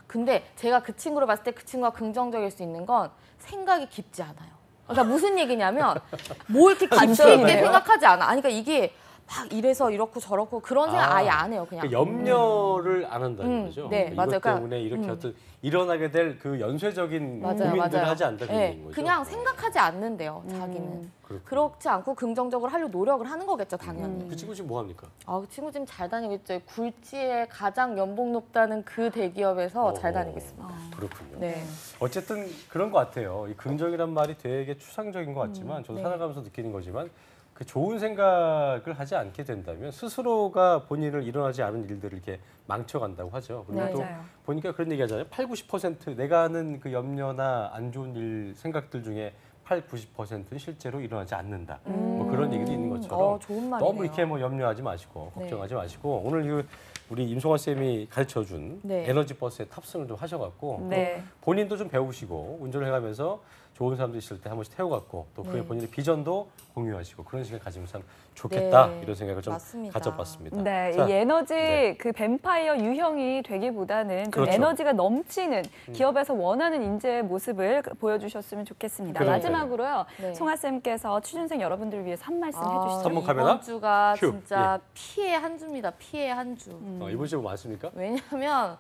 근데 제가 그 친구를 봤을 때 그 친구가 긍정적일 수 있는 건 생각이 깊지 않아요. 그러니까 무슨 얘기냐면 뭘 이렇게 깊이 있게 반전이네요. 생각하지 않아. 그러니까 이게 막 이래서 이렇고 저렇고 그런 생각 아예 안 해요. 그냥. 그러니까 염려를 안 한다는 거죠. 네, 그러니까 맞아요. 이것 때문에 이렇게 어떤 일어나게 될 그 연쇄적인 고민들을 하지 않다는 얘기인 거죠. 그냥 생각하지 않는데요, 자기는. 그렇군요. 그렇지 않고 긍정적으로 하려고 노력을 하는 거겠죠, 당연히. 그 친구 지금 뭐 합니까? 그 친구 지금 잘 다니고 있죠. 굴지에 가장 연봉 높다는 그 대기업에서 잘 다니고 있습니다. 그렇군요. 네. 어쨌든 그런 것 같아요. 이 긍정이란 말이 되게 추상적인 것 같지만 저도 네. 살아가면서 느끼는 거지만 그 좋은 생각을 하지 않게 된다면 스스로가 본인을 일어나지 않은 일들을 이렇게 망쳐간다고 하죠. 그리고 네. 또 맞아요. 보니까 그런 얘기 하잖아요. 80-90% 내가 하는 그 염려나 안 좋은 일 생각들 중에 80-90%는 실제로 일어나지 않는다. 뭐 그런 얘기도 있는 것처럼 좋은 말이네요. 너무 이렇게 뭐 염려하지 마시고 걱정하지 마시고 오늘 우리 임송환 쌤이 가르쳐준 네. 에너지 버스에 탑승을 좀 하셔갖고 네. 또 본인도 좀 배우시고 운전을 해가면서 좋은 사람들 있을 때 한 번씩 태워갖고 또 그의 본인의 비전도 공유하시고 그런 시간 가지면 참 좋겠다 네. 이런 생각을 좀 맞습니다. 가져봤습니다. 네, 자, 이 에너지 네. 그 뱀파이어 유형이 되기보다는 좀 그렇죠. 에너지가 넘치는 기업에서 원하는 인재의 모습을 보여주셨으면 좋겠습니다. 그러니까요. 마지막으로요, 네. 송아 쌤께서 취준생 여러분들을 위해서 한 말씀 해주시죠. 선물 카메라? 이번 주가 큐. 진짜 피해 한 주입니다. 피해 한 주. 이번 주에 뭐 많습니까? 왜냐하면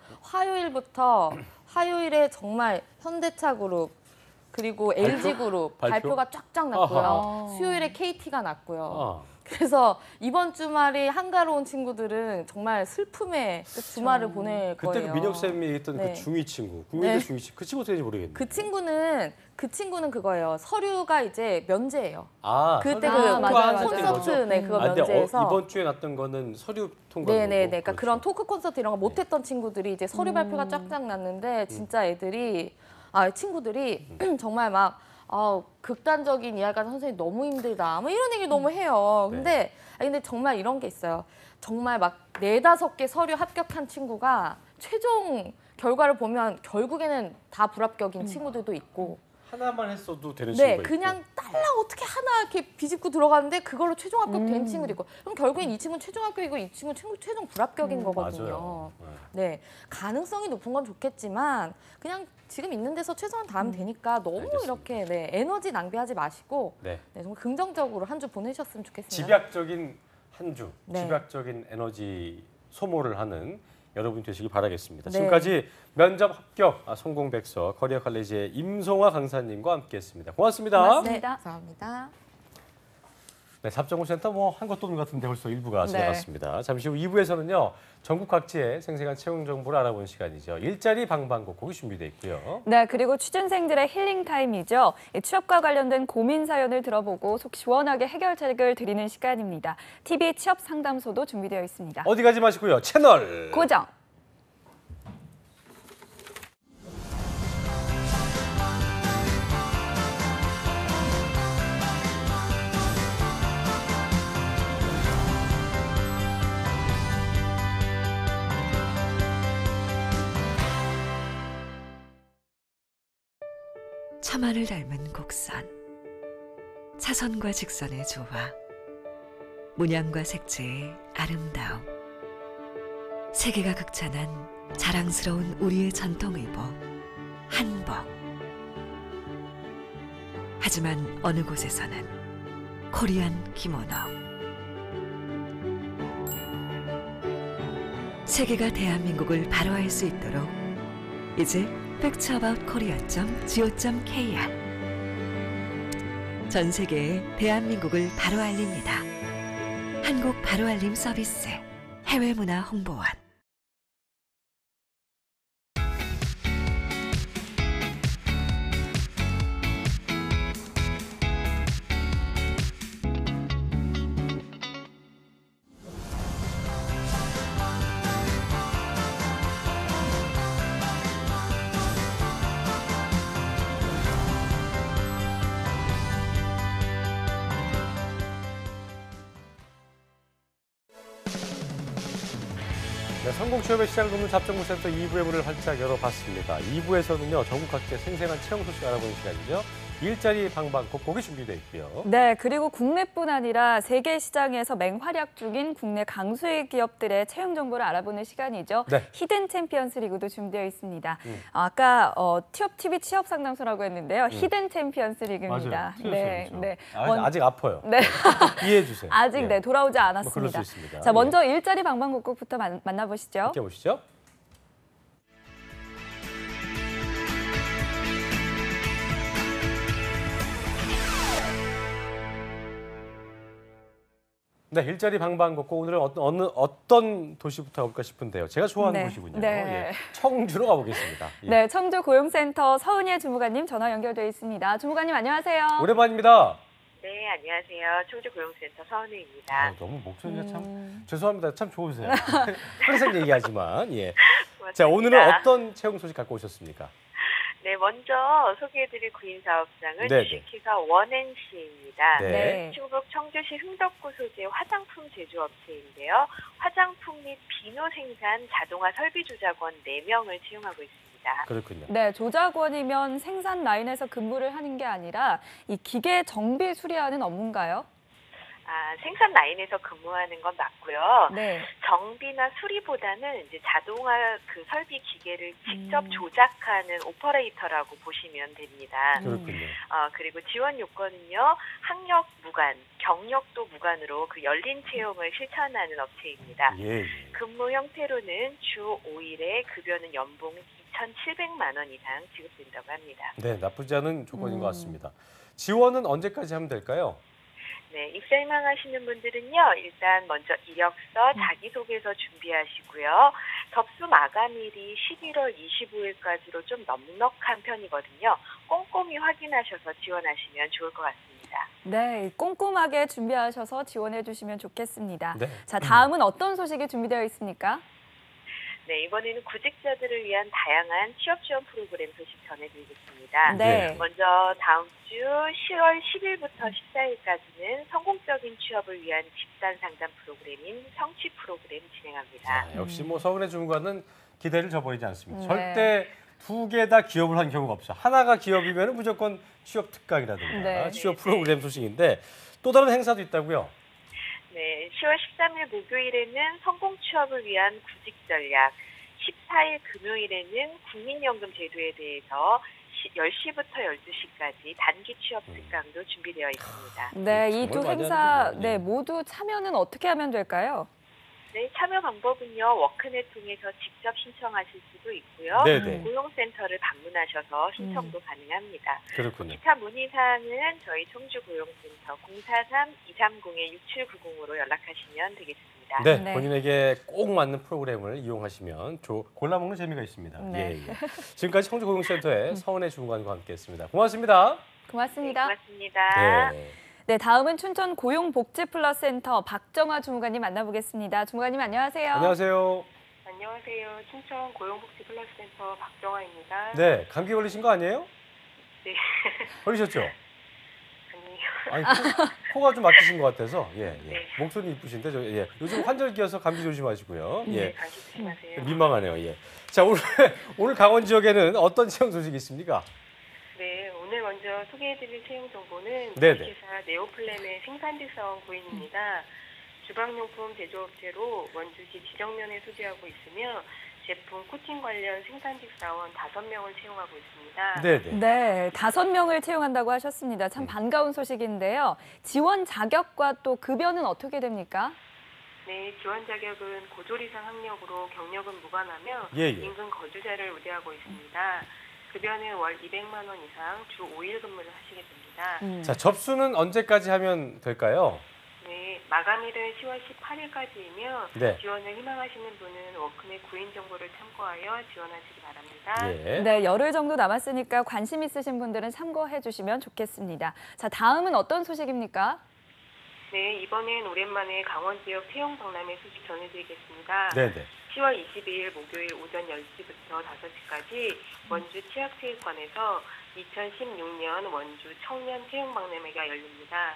화요일에 정말 현대차그룹 그리고 LG그룹 발표? 발표가 쫙쫙 났고요. 아하. 수요일에 KT가 났고요. 아, 그래서 이번 주말이 한가로운 친구들은 정말 슬픔의 주말을 보낼 그때 거예요. 그 민혁 쌤이 얘기했던 네. 그 중위 친구, 국민대 네. 중위 친구, 그 친구 어떻게 되는지 모르겠네. 그 친구는 그거예요. 서류가 이제 면제예요. 아, 그때 맞아요, 맞아요. 콘서트 그거 근데 면제해서 이번 주에 났던 거는 서류 통과. 네네네. 그러니까 그런 토크 콘서트 이런 거 못했던 친구들이 이제 음. 서류 발표가 쫙쫙 났는데 진짜 애들이 친구들이 정말 막 극단적인 이야기하는 선생님 너무 힘들다. 뭐 이런 얘기 너무 해요. 네. 근데 정말 이런 게 있어요. 정말 막 4-5개 서류 합격한 친구가 최종 결과를 보면 결국에는 다 불합격인 친구들도 있고. 하나만 했어도 되는 네, 친구가 그냥 있고. 딸랑 어떻게 하나 이렇게 비집고 들어가는데 그걸로 최종 합격된 친구도 있고. 그럼 결국엔 이 친구는 최종 합격이고 이 친구는 최종 불합격인 거거든요. 맞아요. 네, 가능성이 높은 건 좋겠지만 그냥 지금 있는 데서 최선을 다하면 되니까 너무 알겠습니다. 이렇게 에너지 낭비하지 마시고 네. 정말 긍정적으로 한 주 보내셨으면 좋겠습니다. 집약적인 한 주, 네. 집약적인 에너지 소모를 하는 여러분 되시길 바라겠습니다. 네. 지금까지 면접 합격 성공 백서 커리어 칼리지의 임송아 강사님과 함께했습니다. 고맙습니다. 고맙습니다. 네, 감사합니다. 네, 잡정보센터 뭐 한 것도 없는 것 같은데 벌써 1부가 네. 지나갔습니다. 잠시 후 2부에서는요. 전국 각지의 생생한 채용 정보를 알아보는 시간이죠. 일자리 방방곡곡이 준비되어 있고요. 네, 그리고 취준생들의 힐링 타임이죠. 이 취업과 관련된 고민 사연을 들어보고 속 시원하게 해결책을 드리는 시간입니다. TV 취업 상담소도 준비되어 있습니다. 어디 가지 마시고요. 채널 고정. 참하를 닮은 곡선, 차선과 직선의 조화, 문양과 색채의 아름다움, 세계가 극찬한 자랑스러운 우리의 전통의복, 한복. 하지만 어느 곳에서는 코리안 기모노. 세계가 대한민국을 바로 알 수 있도록 이제 factsaboutkorea.go.kr 전 세계에 대한민국을 바로 알립니다. 한국 바로 알림 서비스 해외문화 홍보원. 네, 성공 취업의 시작을 돕는 잡정보센터 2부의 문을 활짝 열어봤습니다. 2부에서는요. 전국 각지의 생생한 채용 소식 알아보는 시간이죠. 일자리 방방곡곡이 준비되어 있고요. 네, 그리고 국내뿐 아니라 세계 시장에서 맹활약 중인 국내 강수의 기업들의 채용 정보를 알아보는 시간이죠. 네. 히든 챔피언스 리그도 준비되어 있습니다. 아까 티업 TV 취업 상담소라고 했는데요. 히든 챔피언스 리그입니다. 맞아요. 네, 그렇죠. 네. 아직 아파요. 네. 이해해 주세요. 아직 예. 돌아오지 뭐 않았습니다. 그럴 수 있습니다. 자, 먼저 일자리 방방곡곡부터 만나보시죠. 함께 보시죠. 네, 일자리 방방곡곡 오늘은 어떤 도시부터 가볼까 싶은데요. 제가 좋아하는 네, 곳이군요. 네. 예, 청주로 가보겠습니다. 예. 네, 청주 고용센터 서은예 주무관님 전화 연결돼 있습니다. 주무관님 안녕하세요. 오랜만입니다. 네, 안녕하세요. 청주고용센터 서은혜입니다. 너무 목소리가 참 죄송합니다. 참 좋으세요. 항상 얘기하지만 예. 고맙습니다. 자, 오늘은 어떤 채용 소식 갖고 오셨습니까? 네, 먼저 소개해드릴 구인사업장은 네네. 주식회사 원앤씨입니다. 네. 충북 청주시 흥덕구 소재 화장품 제조업체인데요. 화장품 및 비누 생산 자동화 설비 조작원 4명을 채용하고 있습니다. 그렇군요. 네, 조작원이면 생산 라인에서 근무를 하는 게 아니라 이 기계 정비 수리하는 업무인가요? 생산 라인에서 근무하는 건 맞고요. 네. 정비나 수리보다는 이제 자동화 그 설비 기계를 직접 조작하는 오퍼레이터라고 보시면 됩니다. 그렇군요. 그리고 지원 요건은요, 학력 무관, 경력도 무관으로 그 열린 채용을 실천하는 업체입니다. 예, 예. 근무 형태로는 주 5일에 급여는 연봉 2,700만 원 이상 지급된다고 합니다. 네, 나쁘지 않은 조건인 것 같습니다. 지원은 언제까지 하면 될까요? 네, 입사 희망하시는 분들은요, 일단 먼저 이력서, 자기소개서 준비하시고요. 접수 마감일이 11월 25일까지로 좀 넉넉한 편이거든요. 꼼꼼히 확인하셔서 지원하시면 좋을 것 같습니다. 네, 꼼꼼하게 준비하셔서 지원해 주시면 좋겠습니다. 네. 자, 다음은 어떤 소식이 준비되어 있습니까? 네, 이번에는 구직자들을 위한 다양한 취업 지원 프로그램 소식 전해드리겠습니다. 네. 먼저 다음 주 10월 10일부터 14일까지는 성공적인 취업을 위한 집단 상담 프로그램인 성취 프로그램 진행합니다. 역시 뭐 서울의 중과는 기대를 저버리지 않습니다. 네. 절대 두 개 다 기업을 한 경우가 없어. 하나가 기업이면 무조건 취업 특강이라든가 네. 취업 프로그램 소식인데 또 다른 행사도 있다고요? 네, 10월 13일 목요일에는 성공 취업을 위한 구직 전략, 14일 금요일에는 국민연금 제도에 대해서 10시부터 12시까지 단기 취업 특강도 준비되어 있습니다. 네, 이 두 정말 많이 행사 하는군요. 네, 모두 참여는 어떻게 하면 될까요? 네, 참여 방법은요. 워크넷 통해서 직접 신청하실 수도 있고요. 네네. 고용센터를 방문하셔서 신청도 가능합니다. 그렇군요. 기타 문의사항은 저희 청주고용센터 043-230-6790으로 연락하시면 되겠습니다. 네, 네. 본인에게 꼭 맞는 프로그램을 이용하시면 골라먹는 재미가 있습니다. 네. 예. 지금까지 청주고용센터의 서은혜 주무관과 함께했습니다. 고맙습니다. 고맙습니다. 네, 고맙습니다. 네. 네, 다음은 춘천 고용복지플러스센터 박정아 주무관님 만나보겠습니다. 주무관님 안녕하세요. 안녕하세요. 안녕하세요. 춘천 고용복지플러스센터 박정아입니다. 네, 감기 걸리신 거 아니에요? 네. 걸리셨죠? 아니요. 아니 코가 좀 막히신 것 같아서 예. 네. 목소리 이쁘신데 요즘 환절기여서 감기 조심하시고요. 예. 감기 조심하세요. 민망하네요. 예. 자 오늘 강원 지역에는 어떤 채용 소식이 있습니까? 네, 오늘 먼저 소개해드릴 채용 정보는 네네. 주식회사 네오플랜의 생산직 사원 구인입니다. 주방용품 제조업체로 원주시 지정면에 소재하고 있으며 제품 코팅 관련 생산직 사원 5명을 채용하고 있습니다. 네네. 네, 5명을 채용한다고 하셨습니다. 참 반가운 소식인데요. 지원 자격과 또 급여는 어떻게 됩니까? 네, 지원 자격은 고졸 이상 학력으로 경력은 무관하며 예. 인근 거주자를 우대하고 있습니다. 급여는 월 200만 원 이상 주 5일 근무를 하시게 됩니다. 자 접수는 언제까지 하면 될까요? 네, 마감일은 10월 18일까지이며 네. 지원을 희망하시는 분은 워크넷 구인 정보를 참고하여 지원하시기 바랍니다. 예. 네, 열흘 정도 남았으니까 관심 있으신 분들은 참고해 주시면 좋겠습니다. 자, 다음은 어떤 소식입니까? 네, 이번엔 오랜만에 강원 지역 채용 박람회 소식 전해드리겠습니다. 네네. 10월 22일 목요일 오전 10시부터 5시까지 원주 치학체육관에서 2016년 원주 청년 채용 박람회가 열립니다.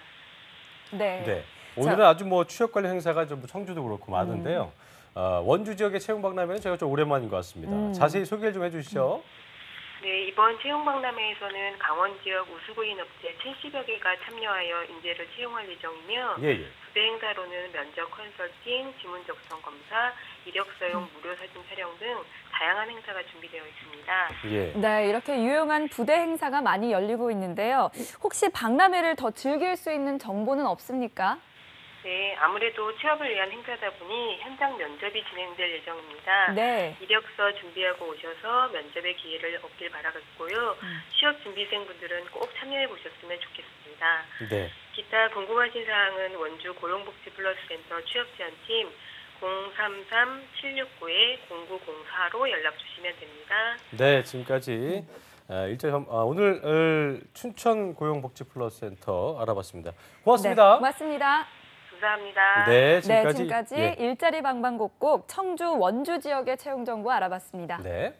네. 네. 오늘은 아주 뭐 취업 관련 행사가 좀 청주도 그렇고 많은데요. 원주 지역의 채용 박람회는 제가 좀 오랜만인 것 같습니다. 자세히 소개를 좀 해주시죠. 네, 이번 채용 박람회에서는 강원 지역 우수구인 업체 70여 개가 참여하여 인재를 채용할 예정이며 예. 부대 행사로는 면접 컨설팅, 지문 적성 검사, 이력서용 무료 사진 촬영 등 다양한 행사가 준비되어 있습니다. 예. 네, 이렇게 유용한 부대 행사가 많이 열리고 있는데요. 혹시 박람회를 더 즐길 수 있는 정보는 없습니까? 네, 아무래도 취업을 위한 행사다 보니 현장 면접이 진행될 예정입니다. 네. 이력서 준비하고 오셔서 면접의 기회를 얻길 바라겠고요. 취업 준비생분들은 꼭 참여해 보셨으면 좋겠습니다. 네. 기타 궁금하신 사항은 원주 고용복지플러스센터 취업지원팀 033-769-0904로 연락 주시면 됩니다. 네, 지금까지 오늘 춘천 고용복지플러스센터 알아봤습니다. 고맙습니다. 네, 고맙습니다. 감사합니다. 네, 네, 지금까지 예. 일자리 방방곡곡 청주 원주 지역의 채용 정보 알아봤습니다. 네.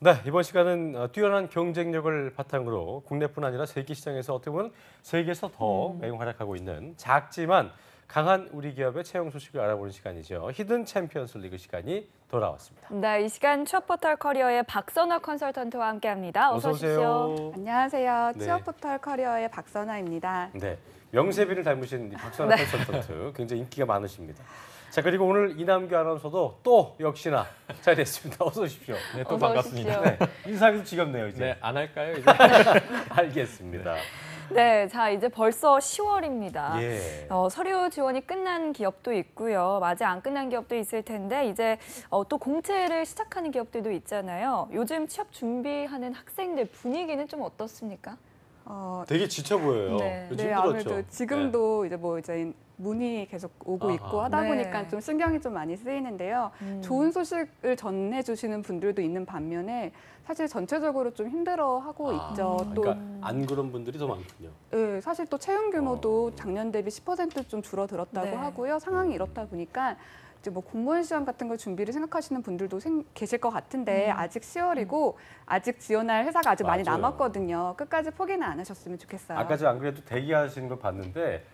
네, 이번 시간은 뛰어난 경쟁력을 바탕으로 국내뿐 아니라 세계 시장에서 어떻게 보면 세계에서 더 맹활약하고 있는 작지만 강한 우리 기업의 채용 소식을 알아보는 시간이죠. 히든 챔피언스 리그 시간이 돌아왔습니다. 네, 이 시간 취업 포털 커리어의 박선화 컨설턴트와 함께합니다. 어서 오십시오. 안녕하세요. 네. 취업 포털 커리어의 박선아입니다. 네, 명세비를 닮으신 이 박선화 컨설턴트 굉장히 인기가 많으십니다. 자, 그리고 오늘 이남규 아나운서도 또 역시나 잘 됐습니다. 어서 오십시오. 네, 또 어서 반갑습니다. 오십시오. 네, 인사하기도 지겹네요, 이제. 네, 안 할까요, 이제? 알겠습니다. 네, 자 이제 벌써 10월입니다. 예. 서류 지원이 끝난 기업도 있고요. 아직 안 끝난 기업도 있을 텐데 이제 또 공채를 시작하는 기업들도 있잖아요. 요즘 취업 준비하는 학생들 분위기는 좀 어떻습니까? 되게 지쳐 보여요. 네. 그치? 네, 힘들었죠. 아무래도 지금도 이제 문이 계속 오고 아하. 있고 하다 네. 보니까 좀 신경이 좀 많이 쓰이는데요. 좋은 소식을 전해주시는 분들도 있는 반면에 사실 전체적으로 좀 힘들어하고 있죠. 또 그러니까 안 그런 분들이 더 많군요. 네, 사실 또 채용 규모도 작년 대비 10%좀 줄어들었다고 네. 하고요. 상황이 이렇다 보니까 이제 뭐 공무원 시험 같은 걸 준비를 생각하시는 분들도 계실 것 같은데 아직 10월이고 아직 지원할 회사가 아직 많이 맞아요. 남았거든요. 끝까지 포기는 안 하셨으면 좋겠어요. 아까 저 안 그래도 대기하시는 걸 봤는데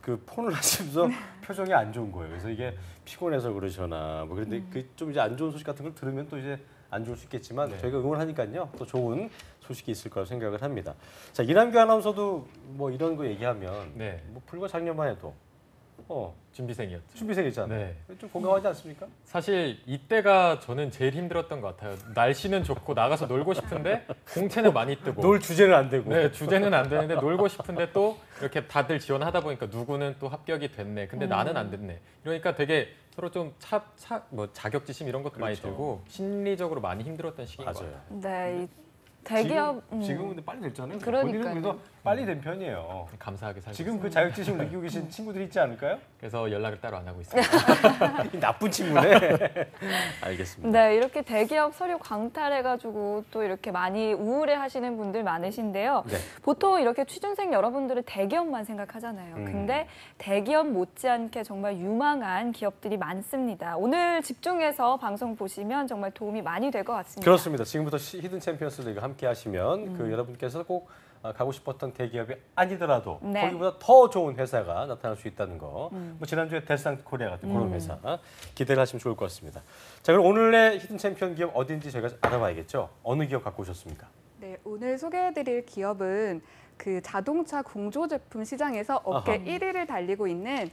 그 폰을 하시면서 표정이 안 좋은 거예요. 그래서 이게 피곤해서 그러시나 뭐 그런데 그 좀 이제 안 좋은 소식 같은 걸 들으면 또 이제 안 좋을 수 있겠지만 저희가 응원하니까요 또 좋은 소식이 있을 거라고 생각을 합니다. 자 이남규 아나운서도 뭐 이런 거 얘기하면 네. 뭐 불과 작년만 해도 준비생이었죠. 준비생이잖아요. 네. 좀 공감하지 않습니까? 사실 이때가 저는 제일 힘들었던 것 같아요. 날씨는 좋고 나가서 놀고 싶은데 공채는 많이 뜨고 놀 주제는 안 되고. 네, 주제는 안 되는데 놀고 싶은데 또 이렇게 다들 지원하다 보니까 누구는 또 합격이 됐네. 근데 나는 안 됐네. 이러니까 되게 서로 좀 뭐 자격지심 이런 것도 많이 그렇죠. 들고 심리적으로 많이 힘들었던 시기인 것 맞아요. 같아요. 네, 이 대기업 지금은 근데 빨리 됐잖아요. 그러니까요. 본인은 그래서 빨리 된 편이에요. 감사하게 살고 지금 있어요. 그 자격지심을 느끼고 계신 친구들이 있지 않을까요? 그래서 연락을 따로 안 하고 있습니다. 이 나쁜 친구네. 알겠습니다. 네, 이렇게 대기업 서류 광탈해가지고 또 이렇게 많이 우울해하시는 분들 많으신데요. 네. 보통 이렇게 취준생 여러분들은 대기업만 생각하잖아요. 근데 대기업 못지않게 정말 유망한 기업들이 많습니다. 오늘 집중해서 방송 보시면 정말 도움이 많이 될 것 같습니다. 그렇습니다. 지금부터 히든 챔피언스 리그 함께 하시면 그 여러분께서 꼭 가고 싶었던 대기업이 아니더라도 네. 거기보다 더 좋은 회사가 나타날 수 있다는 거. 뭐 지난주에 데스상트 코리아 같은 그런 회사 기대를 하시면 좋을 것 같습니다. 자, 그럼 오늘의 히든 챔피언 기업 어딘지 저희가 알아봐야겠죠. 어느 기업 갖고 오셨습니까? 네, 오늘 소개해드릴 기업은 그 자동차 공조 제품 시장에서 업계 아하. 1위를 달리고 있는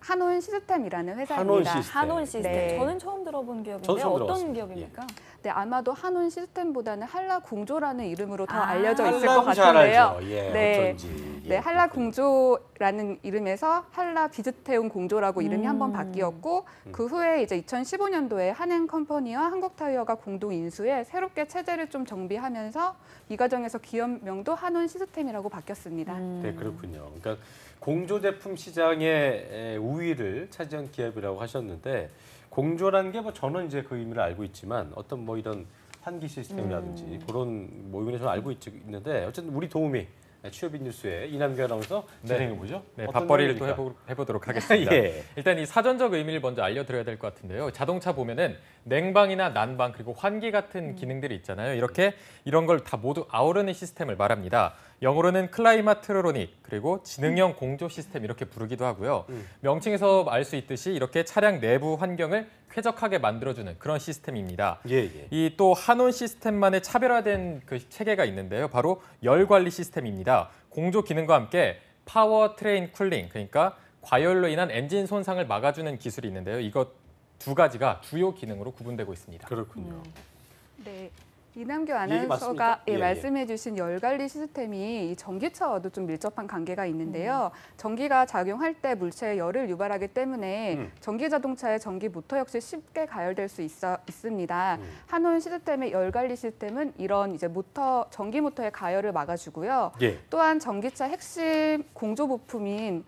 한온 시스템이라는 회사입니다. 한온 시스템. 한온 시스템. 네. 저는 처음 들어본 기업인데 저도 처음 어떤 들어봤습니다. 기업입니까? 네, 아마도 한온 시스템보다는 한라 공조라는 이름으로 더 아, 알려져 있을 것 한라고 잘 같은데요. 알죠. 예, 네. 어쩐지. 네, 한라 공조라는 이름에서 한라 비즈태운 공조라고 이름이 한번 바뀌었고 그 후에 이제 2015년도에 한행 컴퍼니와 한국타이어가 공동 인수해 새롭게 체제를 좀 정비하면서 이 과정에서 기업명도 한온 시스템이라고 바뀌었습니다. 네, 그렇군요. 그러니까 공조 제품 시장의 우위를 차지한 기업이라고 하셨는데 공조라는 게 뭐 저는 이제 그 의미를 알고 있지만 어떤 뭐 이런 환기 시스템이라든지 그런 뭐 의미를 저는 알고 있는데 어쨌든 우리 도움이 취업인 뉴스에 이남규 아나운서 진행해 보죠. 네, 밥벌이를 또 해보도록 하겠습니다. 예. 일단 이 사전적 의미를 먼저 알려드려야 될 것 같은데요. 자동차 보면은 냉방이나 난방 그리고 환기 같은 기능들이 있잖아요. 이렇게 이런 걸 다 모두 아우르는 시스템을 말합니다. 영어로는 클라이마트로닉 그리고 지능형 공조 시스템 이렇게 부르기도 하고요. 명칭에서 알 수 있듯이 이렇게 차량 내부 환경을 쾌적하게 만들어주는 그런 시스템입니다. 예, 예. 이 또 한온 시스템만의 차별화된 그 체계가 있는데요. 바로 열 관리 시스템입니다. 공조 기능과 함께 파워 트레인 쿨링 그러니까 과열로 인한 엔진 손상을 막아주는 기술이 있는데요. 이것 두 가지가 주요 기능으로 구분되고 있습니다. 그렇군요. 네. 이남규 맞습니까? 아나운서가 예, 예. 말씀해주신 열관리 시스템이 이 전기차와도 좀 밀접한 관계가 있는데요. 전기가 작용할 때 물체에 열을 유발하기 때문에 전기 자동차의 전기 모터 역시 쉽게 가열될 수 있습니다. 한온 시스템의 열관리 시스템은 이런 이제 전기 모터의 가열을 막아주고요. 예. 또한 전기차 핵심 공조 부품인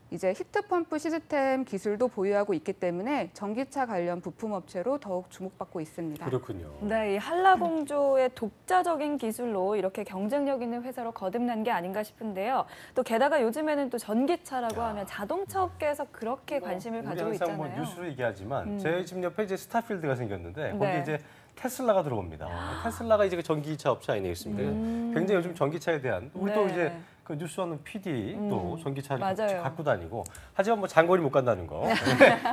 이제 히트펌프 시스템 기술도 보유하고 있기 때문에 전기차 관련 부품 업체로 더욱 주목받고 있습니다. 그렇군요. 네, 이 한라공조의 독자적인 기술로 이렇게 경쟁력 있는 회사로 거듭난 게 아닌가 싶은데요. 또 게다가 요즘에는 또 전기차라고 하면 자동차 업계에서 그렇게 관심을 우리 가지고 항상 있잖아요. 뭐 뉴스로 얘기하지만 제 집 옆에 이제 스타필드가 생겼는데 거기 네. 이제 테슬라가 들어옵니다. 테슬라가 이제 그 전기차 업체 아니겠습니까? 굉장히 요즘 전기차에 대한 우리 또 네. 이제 그 뉴스하는 PD도 전기차를 맞아요. 갖고 다니고 하지만 뭐 장거리 못 간다는 거,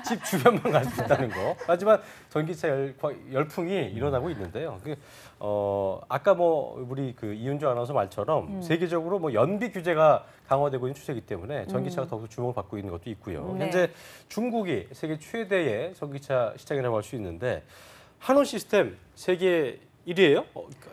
집 주변만 갈 수 있다는 거. 하지만 전기차 열풍이 일어나고 있는데요. 아까 뭐 우리 그 이윤주 아나운서 말처럼 세계적으로 뭐 연비 규제가 강화되고 있는 추세이기 때문에 전기차가 더욱 주목을 받고 있는 것도 있고요. 네. 현재 중국이 세계 최대의 전기차 시장이라고 할 수 있는데 한온 시스템 세계 1위예요?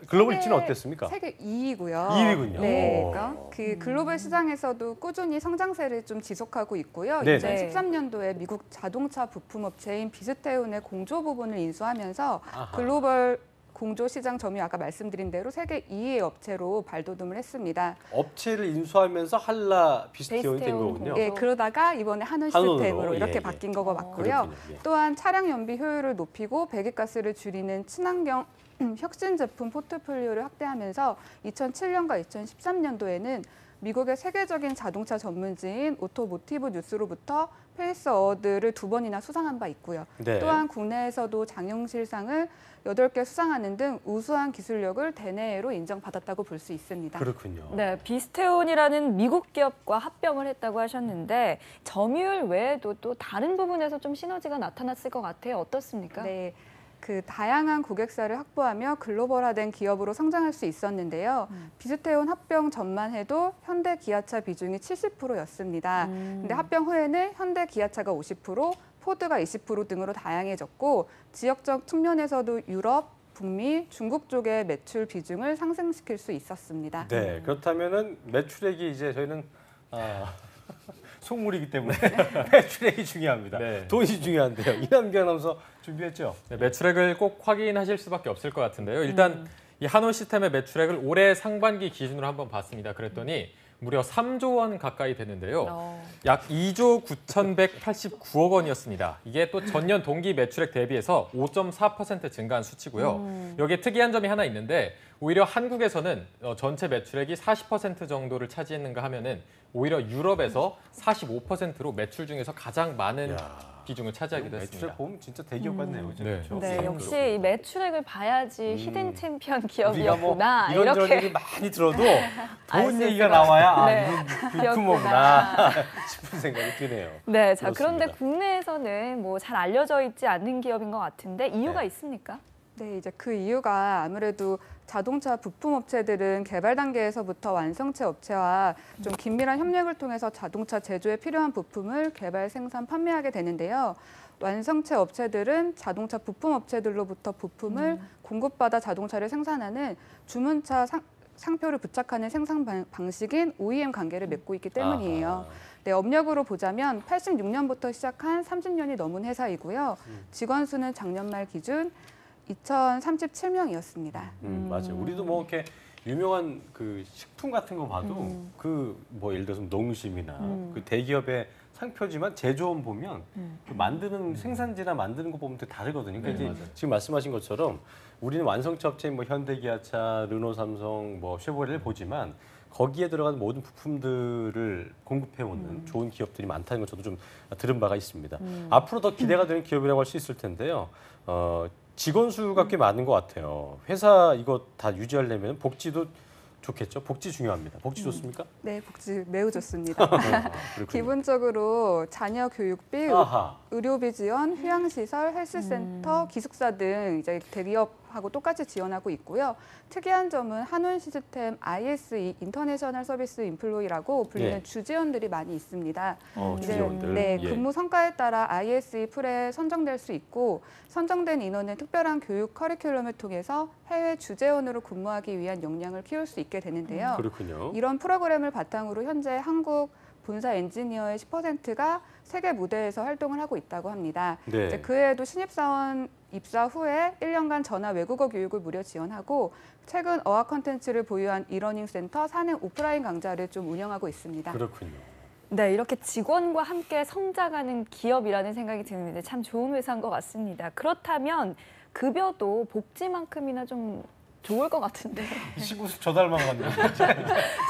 글로벌 입지는 어땠습니까? 세계 2위고요. 2위군요. 네, 오. 그러니까 그 글로벌 시장에서도 꾸준히 성장세를 좀 지속하고 있고요. 네네. 2013년도에 미국 자동차 부품 업체인 비스테온의 공조 부분을 인수하면서 아하. 글로벌 공조 시장 점유율 아까 말씀드린 대로 세계 2위 업체로 발돋움을 했습니다. 업체를 인수하면서 한라 비스테온이 된 비스테온 거군요. 공조. 예, 그러다가 이번에 한원 한원으로. 시스템으로 이렇게 예, 예. 바뀐 거가 맞고요. 그렇군요. 예. 또한 차량 연비 효율을 높이고 배기가스를 줄이는 친환경 혁신 제품 포트폴리오를 확대하면서 2007년과 2013년도에는 미국의 세계적인 자동차 전문지인 오토모티브 뉴스로부터 페이스 어워드를 2번이나 수상한 바 있고요. 네. 또한 국내에서도 장용실상을 8개 수상하는 등 우수한 기술력을 대내외로 인정받았다고 볼 수 있습니다. 그렇군요. 네, 비스테온이라는 미국 기업과 합병을 했다고 하셨는데 점유율 외에도 또 다른 부분에서 좀 시너지가 나타났을 것 같아요. 어떻습니까? 네. 그 다양한 고객사를 확보하며 글로벌화된 기업으로 성장할 수 있었는데요. 비스테온 합병 전만 해도 현대 기아차 비중이 70%였습니다. 근데 합병 후에는 현대 기아차가 50%, 포드가 20% 등으로 다양해졌고 지역적 측면에서도 유럽, 북미, 중국 쪽의 매출 비중을 상승시킬 수 있었습니다. 네, 그렇다면은 매출액이 이제 저희는 속물이기 때문에 매출액이 중요합니다. 네. 돈이 중요한데요. 이남규 아나운서 준비했죠? 네, 매출액을 꼭 확인하실 수밖에 없을 것 같은데요. 일단 이 한원 시스템의 매출액을 올해 상반기 기준으로 한번 봤습니다. 그랬더니 무려 3조 원 가까이 되는데요. 약 2조 9,189억 원이었습니다. 이게 또 전년 동기 매출액 대비해서 5.4% 증가한 수치고요. 여기에 특이한 점이 하나 있는데 오히려 한국에서는 전체 매출액이 40% 정도를 차지했는가 하면은 오히려 유럽에서 45%로 매출 중에서 가장 많은 비중을 차지하기도 매출액 했습니다. 보면 진짜 대기업 같네요. 그죠? 네. 그렇죠? 네, 음. 역시 이 매출액을 봐야지 히든 챔피언 우리가 뭐 기업이었구나. 이런저런 이렇게 얘기 많이 들어도 알 돈 수 얘기가 있을 것 나와야 네. 이건 부품어구나 싶은 생각이 드네요. 네, 자 그런데 그렇습니다. 국내에서는 뭐 잘 알려져 있지 않는 기업인 것 같은데 이유가 네. 있습니까? 네, 이제 그 이유가 아무래도 자동차 부품 업체들은 개발 단계에서부터 완성체 업체와 좀 긴밀한 협력을 통해서 자동차 제조에 필요한 부품을 개발, 생산, 판매하게 되는데요. 완성체 업체들은 자동차 부품 업체들로부터 부품을 공급받아 자동차를 생산하는 주문차 상표를 부착하는 생산 방식인 OEM 관계를 맺고 있기 때문이에요. 아하. 네, 업력으로 보자면 86년부터 시작한 30년이 넘은 회사이고요. 직원 수는 작년 말 기준 2,037명이었습니다. 맞아요. 우리도 뭐 이렇게 유명한 그 식품 같은 거 봐도 그 뭐 예를 들어서 농심이나 그 대기업의 상표지만 제조원 보면 그 만드는 생산지나 만드는 거 보면 되게 다르거든요. 그러니까 이제 지금 말씀하신 것처럼 우리는 완성차 업체인 뭐 현대기아차, 르노, 삼성, 뭐 쉐보레를 보지만 거기에 들어간 모든 부품들을 공급해오는 좋은 기업들이 많다는 걸 저도 좀 들은 바가 있습니다. 앞으로 더 기대가 되는 기업이라고 할 수 있을 텐데요. 직원 수가 꽤 많은 것 같아요. 회사 이거 다 유지하려면 복지도 좋겠죠? 복지 중요합니다. 복지 좋습니까? 네, 복지 매우 좋습니다. 그렇군요. 기본적으로 자녀 교육비, 아하. 의료비 지원, 휴양시설, 헬스센터, 기숙사 등 이제 대기업하고 똑같이 지원하고 있고요. 특이한 점은 한원 시스템 ISE 인터내셔널 서비스 임플로이라고 불리는 예. 주지원들이 많이 있습니다. 이제, 주지원들. 네, 예. 근무 성과에 따라 ISE 풀에 선정될 수 있고 선정된 인원은 특별한 교육 커리큘럼을 통해서 해외 주재원으로 근무하기 위한 역량을 키울 수 있게 되는데요. 그렇군요. 이런 프로그램을 바탕으로 현재 한국 본사 엔지니어의 10%가 세계 무대에서 활동을 하고 있다고 합니다. 네. 이제 그 외에도 신입사원 입사 후에 1년간 전화 외국어 교육을 무료 지원하고 최근 어학 콘텐츠를 보유한 이러닝 센터 사내 오프라인 강좌를 좀 운영하고 있습니다. 그렇군요. 네, 이렇게 직원과 함께 성장하는 기업이라는 생각이 드는데 참 좋은 회사인 것 같습니다. 그렇다면 급여도 복지만큼이나 좀 좋을 것 같은데. 이 친구 저 닮아갔네요. 저도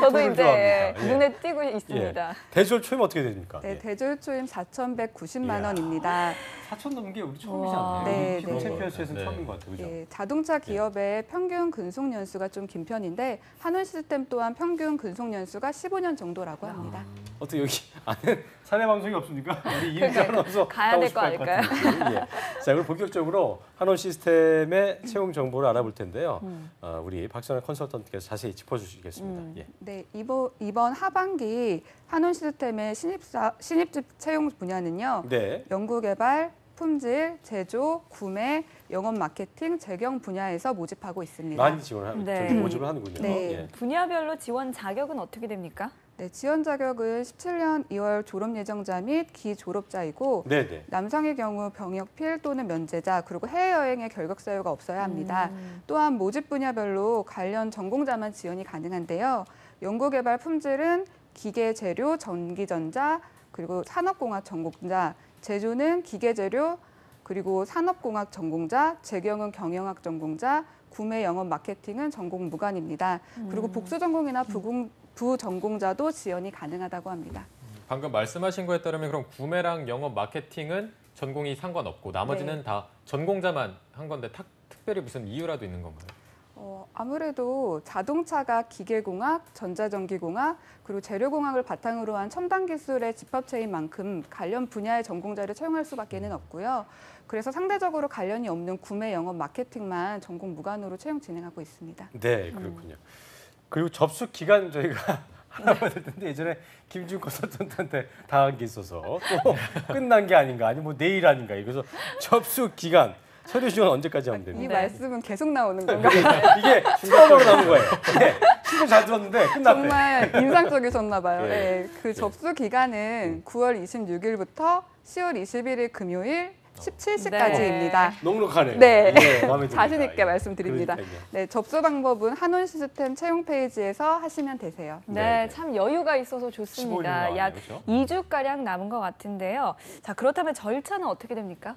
좋아합니다. 이제 예. 눈에 띄고 있습니다. 대졸 초임 어떻게 됩니까? 네, 예. 대졸 초임 4,190만 이야. 원입니다. 4천 넘는 게 우리 처음이지 우와. 않나요? 네, 네, 네. 챔피언스에서는 네. 처음인 것 같아요. 그죠? 예, 자동차 기업의 평균 근속 연수가 좀 긴 편인데 한원 시스템 또한 평균 근속 연수가 15년 정도라고 합니다. 어떻게 여기 안에 사내 방송이 없습니까? 우리 이은지 아나운서 가야 가고 될 싶어 거 할것 아닐까요? 같은데. 예. 자, 그럼 본격적으로 한원 시스템의 채용 정보를 알아볼 텐데요. 우리 박선아 컨설턴트께서 자세히 짚어주시겠습니다. 예. 네, 이번 하반기 한원 시스템의 신입직 채용 분야는요. 네. 연구개발, 품질, 제조, 구매, 영업 마케팅, 재경 분야에서 모집하고 있습니다. 많이 지원을 네. 모집을 하는군요. 네. 예. 분야별로 지원 자격은 어떻게 됩니까? 네, 지원 자격은 17년 2월 졸업 예정자 및 기졸업자이고 네네. 남성의 경우 병역 필 또는 면제자 그리고 해외여행의 결격 사유가 없어야 합니다. 또한 모집 분야별로 관련 전공자만 지원이 가능한데요. 연구개발 품질은 기계, 재료, 전기전자 그리고 산업공학 전공자, 제조는 기계재료 그리고 산업공학 전공자, 재경은 경영학 전공자, 구매 영업 마케팅은 전공 무관입니다. 그리고 복수 전공이나 부전공자도 지원이 가능하다고 합니다. 방금 말씀하신 거에 따르면 그럼 구매랑 영업, 마케팅은 전공이 상관없고 나머지는 네. 다 전공자만 한 건데 특별히 무슨 이유라도 있는 건가요? 아무래도 자동차가 기계공학, 전자전기공학, 그리고 재료공학을 바탕으로 한 첨단 기술의 집합체인 만큼 관련 분야의 전공자를 채용할 수밖에는 없고요. 그래서 상대적으로 관련이 없는 구매, 영업, 마케팅만 전공 무관으로 채용 진행하고 있습니다. 네, 그렇군요. 그리고 접수 기간 저희가 알아봐야 될 텐데 예전에 김준 컨설턴트한테 당한 게 있어서 또 끝난 게 아닌가 아니면 뭐 내일 아닌가 그래서 접수 기간 서류 지원 언제까지 하면 이 됩니까? 말씀은 계속 나오는 건가요? 이게 처음으로 나온 거예요. 네, 신경 잘 들었는데 끝났대. 정말 인상적이셨나 봐요. 예. 네, 그 접수 기간은 9월 26일부터 10월 21일 금요일 17시까지입니다. 넉넉하네요. 네, 예, 마음에 듭니다. 자신 있게 예. 말씀드립니다. 그러니까요. 네, 접수 방법은 한원 시스템 채용 페이지에서 하시면 되세요. 네, 네. 참 여유가 있어서 15일 좋습니다. 정도 약 아니에요, 그렇죠? 2주가량 남은 것 같은데요. 자, 그렇다면 절차는 어떻게 됩니까?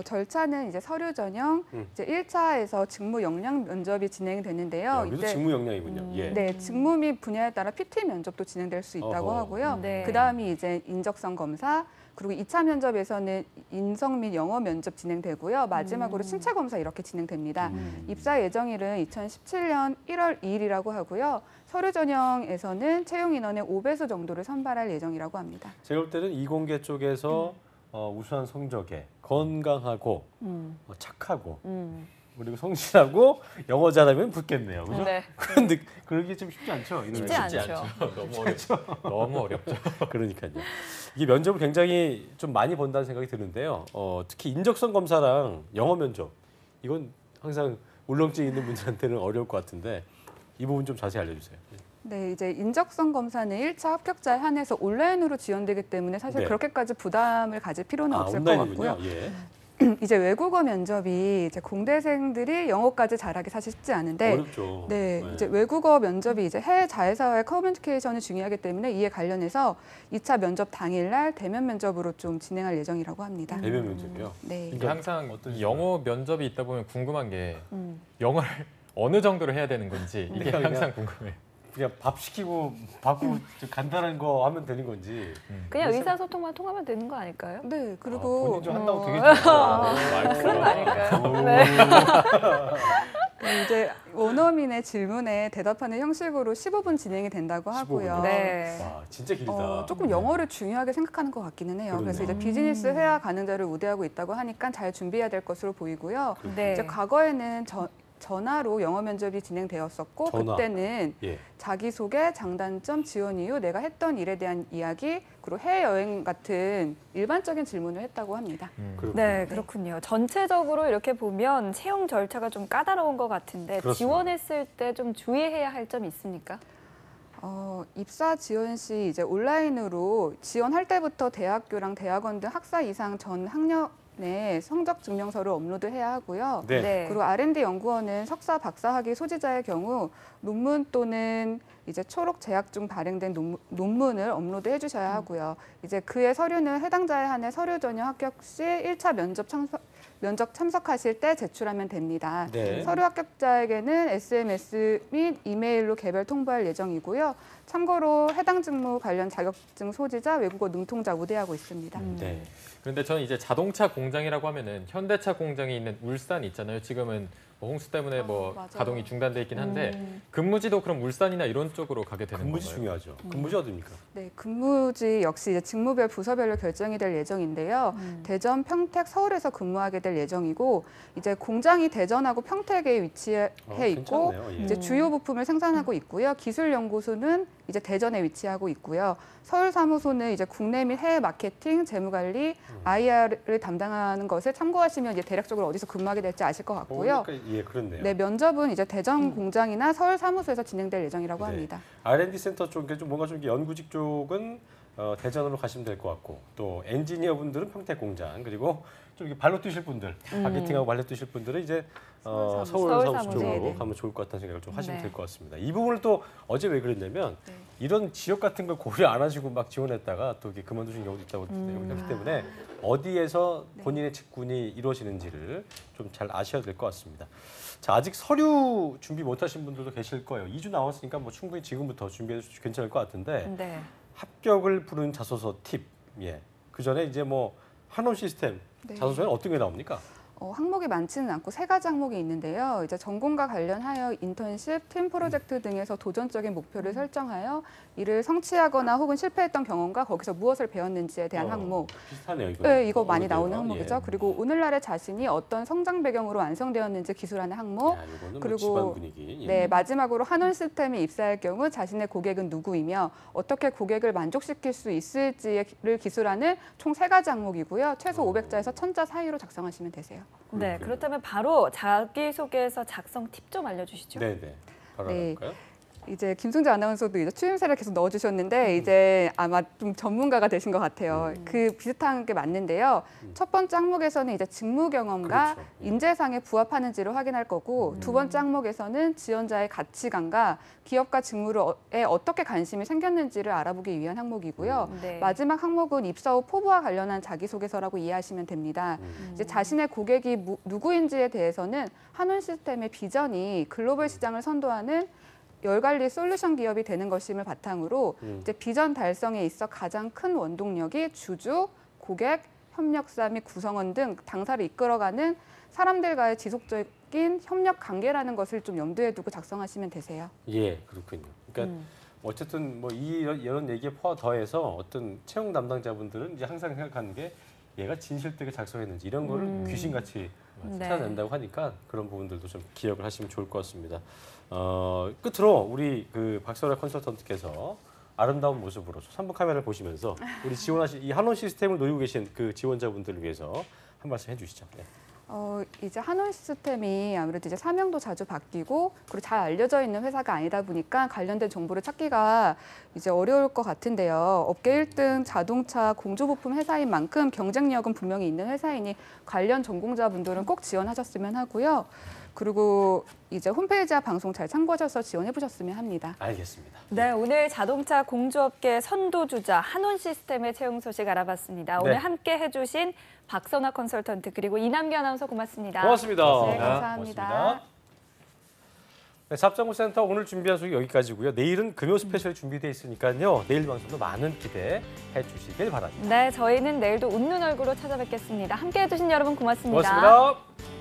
절차는 이제 서류 전형, 이제 1차에서 직무 역량 면접이 진행되는데요. 여기도 직무 역량이군요. 예. 네, 직무 및 분야에 따라 PT 면접도 진행될 수 있다고 어허. 하고요. 네. 그다음이 이제 인적성 검사, 그리고 2차 면접에서는 인성 및 영어 면접 진행되고요. 마지막으로 신체 검사 이렇게 진행됩니다. 입사 예정일은 2017년 1월 2일이라고 하고요. 서류 전형에서는 채용 인원의 5배수 정도를 선발할 예정이라고 합니다. 제가 볼 때는 이공계 쪽에서 우수한 성적에 건강하고 착하고 그리고 성실하고 영어 잘하면 붙겠네요. 그죠? 네. 그런데 그러기 좀 쉽지 않죠? 이런 쉽지 거. 않죠. 너무 어렵죠. 너무 어렵죠. 그러니까요. 이게 면접을 굉장히 좀 많이 본다는 생각이 드는데요. 특히 인적성 검사랑 영어 면접 이건 항상 울렁증 있는 분들한테는 어려울 것 같은데 이 부분 좀 자세히 알려주세요. 네, 이제 인적성 검사는 1차 합격자에 한해서 온라인으로 지원되기 때문에 사실 네. 그렇게까지 부담을 가질 필요는 없을 것 온라인이군요. 같고요. 예. 이제 외국어 면접이 이제 공대생들이 영어까지 잘하기 사실 쉽지 않은데 어렵죠. 네, 이제 외국어 면접이 이제 해외 자회사와의 커뮤니케이션이 중요하기 때문에 이에 관련해서 2차 면접 당일날 대면 면접으로 좀 진행할 예정이라고 합니다. 대면 면접이요. 네. 이게 항상 어떤 영어 면접이 있다 보면 궁금한 게 영어를 어느 정도로 해야 되는 건지 이게 그냥 항상 궁금해요. 그냥 밥 시키고 받고 좀 간단한 거 하면 되는 건지. 그냥 의사소통만 통하면 되는 거 아닐까요? 네, 그리고 본인 좀 한다고 되게 좋아요. 그런 거 아닐까요? 네. 이제 원어민의 질문에 대답하는 형식으로 15분 진행이 된다고 15분. 하고요. 네. 와, 진짜 길다. 조금 영어를 중요하게 생각하는 것 같기는 해요. 그러네요. 그래서 이제 비즈니스 회화 가능자를 우대하고 있다고 하니까 잘 준비해야 될 것으로 보이고요. 네. 이제 과거에는 전화로 영어 면접이 진행되었었고 전화. 그때는 예. 자기소개, 장단점, 지원 이유, 내가 했던 일에 대한 이야기, 그리고 해외여행 같은 일반적인 질문을 했다고 합니다. 그렇군요. 네, 그렇군요. 전체적으로 이렇게 보면 채용 절차가 좀 까다로운 것 같은데 그렇습니다. 지원했을 때 좀 주의해야 할 점이 있습니까? 입사 지원 시 이제 온라인으로 지원할 때부터 대학교랑 대학원 등 학사 이상 전 학년의 성적 증명서를 업로드해야 하고요. 네. 그리고 R&D 연구원은 석사, 박사 학위 소지자의 경우 논문 또는 이제 초록 제약 중 발행된 논문을 업로드해 주셔야 하고요. 이제 그의 서류는 해당자에 한해 서류 전형 합격 시 1차 면접 참석하실 때 제출하면 됩니다. 네. 서류 합격자에게는 SMS 및 이메일로 개별 통보할 예정이고요. 참고로 해당 직무 관련 자격증 소지자, 외국어 능통자 우대하고 있습니다. 네. 그런데 저는 이제 자동차 공장이라고 하면은 현대차 공장이 있는 울산 있잖아요. 지금은 뭐 홍수 때문에 뭐 맞아요. 가동이 중단돼 있긴 한데 근무지도 그럼 울산이나 이런 쪽으로 가게 되는 근무지 건가요? 중요하죠. 근무지 어디입니까? 네, 근무지 역시 이제 직무별 부서별로 결정이 될 예정인데요. 대전, 평택, 서울에서 근무하게 될 예정이고 이제 공장이 대전하고 평택에 위치해 있고 괜찮네요. 예. 이제 주요 부품을 생산하고 있고요. 기술연구소는 이제 대전에 위치하고 있고요. 서울 사무소는 이제 국내 및 해외 마케팅, 재무관리, IR을 담당하는 것을 참고하시면 이제 대략적으로 어디서 근무하게 될지 아실 것 같고요. 그러니까 예, 그렇네요. 네, 면접은 이제 대전 공장이나 서울 사무소에서 진행될 예정이라고 네. 합니다. R&D 센터 쪽에 좀 뭔가 좀 연구직 쪽은 대전으로 가시면 될 것 같고 또 엔지니어 분들은 평택 공장 그리고 좀 이렇게 발로 뛰실 분들 마케팅하고 발로 뛰실 분들은 이제 서울 사무소 사무소. 쪽으로 네네. 가면 좋을 것 같다는 생각을 좀 하시면 네. 될 것 같습니다. 이 부분을 또 어제 왜 그랬냐면 이런 지역 같은 걸 고려 안 하시고 막 지원했다가 또 이렇게 그만두신 경우도 있다고 그렇기 때문에 어디에서 본인의 직군이 이루어지는지를 좀 잘 아셔야 될 것 같습니다. 자, 아직 서류 준비 못하신 분들도 계실 거예요. 2주 남았으니까 뭐 충분히 지금부터 준비해도 괜찮을 것 같은데 네. 합격을 부른 자소서 팁. 예. 그 전에 이제 뭐 한원 시스템 네. 자소서에는 어떤 게 나옵니까? 항목이 많지는 않고 3가지 항목이 있는데요. 이제 전공과 관련하여 인턴십, 팀 프로젝트 등에서 도전적인 목표를 설정하여 이를 성취하거나 혹은 실패했던 경험과 거기서 무엇을 배웠는지에 대한 항목. 비슷하네요, 이거. 네, 이거 많이 나오는 예. 항목이죠. 그리고 오늘날의 자신이 어떤 성장 배경으로 완성되었는지 기술하는 항목. 야, 이거는 뭐 그리고 집안 분위기. 예. 네, 마지막으로 한원 시스템에 입사할 경우 자신의 고객은 누구이며 어떻게 고객을 만족시킬 수 있을지를 기술하는 총 3가지 항목이고요. 최소 500자에서 1000자 사이로 작성하시면 되세요. 네, 그렇다면 바로 자기소개서 작성 팁 좀 알려주시죠. 네, 네. 바로 네. 알아볼까요? 이제 김승재 아나운서도 이제 추임새를 계속 넣어주셨는데 이제 아마 좀 전문가가 되신 것 같아요. 그 비슷한 게 맞는데요. 첫 번째 항목에서는 이제 직무 경험과 그렇죠. 인재상에 부합하는지를 확인할 거고 두 번째 항목에서는 지원자의 가치관과 기업과 직무에 어떻게 관심이 생겼는지를 알아보기 위한 항목이고요. 네. 마지막 항목은 입사 후 포부와 관련한 자기소개서라고 이해하시면 됩니다. 이제 자신의 고객이 누구인지에 대해서는 한원 시스템의 비전이 글로벌 시장을 선도하는 열관리 솔루션 기업이 되는 것임을 바탕으로 이제 비전 달성에 있어 가장 큰 원동력이 주주, 고객, 협력사 및 구성원 등 당사를 이끌어가는 사람들과의 지속적인 협력 관계라는 것을 좀 염두에 두고 작성하시면 되세요. 예, 그렇군요. 그러니까 어쨌든 뭐 이런 얘기에 더해서 어떤 채용 담당자분들은 이제 항상 생각하는 게 얘가 진실되게 작성했는지 이런 거를 귀신같이 네. 찾아낸다고 하니까 그런 부분들도 좀 기억을 하시면 좋을 것 같습니다. 끝으로 우리 그 박설아 컨설턴트께서 아름다운 모습으로 3분 카메라를 보시면서 우리 지원하신 이 한원 시스템을 노리고 계신 그 지원자분들을 위해서 한 말씀 해주시죠. 네. 이제 한원 시스템이 아무래도 이제 사명도 자주 바뀌고 그리고 잘 알려져 있는 회사가 아니다 보니까 관련된 정보를 찾기가 이제 어려울 것 같은데요. 업계 1등 자동차 공조부품 회사인 만큼 경쟁력은 분명히 있는 회사이니 관련 전공자분들은 꼭 지원하셨으면 하고요. 그리고 이제 홈페이지와 방송 잘 참고하셔서 지원해 보셨으면 합니다. 알겠습니다. 네, 오늘 자동차 공조업계 선도주자 한원 시스템의 채용 소식 알아봤습니다. 네. 오늘 함께 해주신 박선아 컨설턴트 그리고 이남규 아나운서 고맙습니다. 고맙습니다. 네, 감사합니다. 고맙습니다. 네, 잡장구센터 오늘 준비한 소식 여기까지고요. 내일은 금요 스페셜 준비되어 있으니까요. 내일 방송도 많은 기대해 주시길 바랍니다. 네, 저희는 내일도 웃는 얼굴로 찾아뵙겠습니다. 함께 해주신 여러분 고맙습니다. 고맙습니다.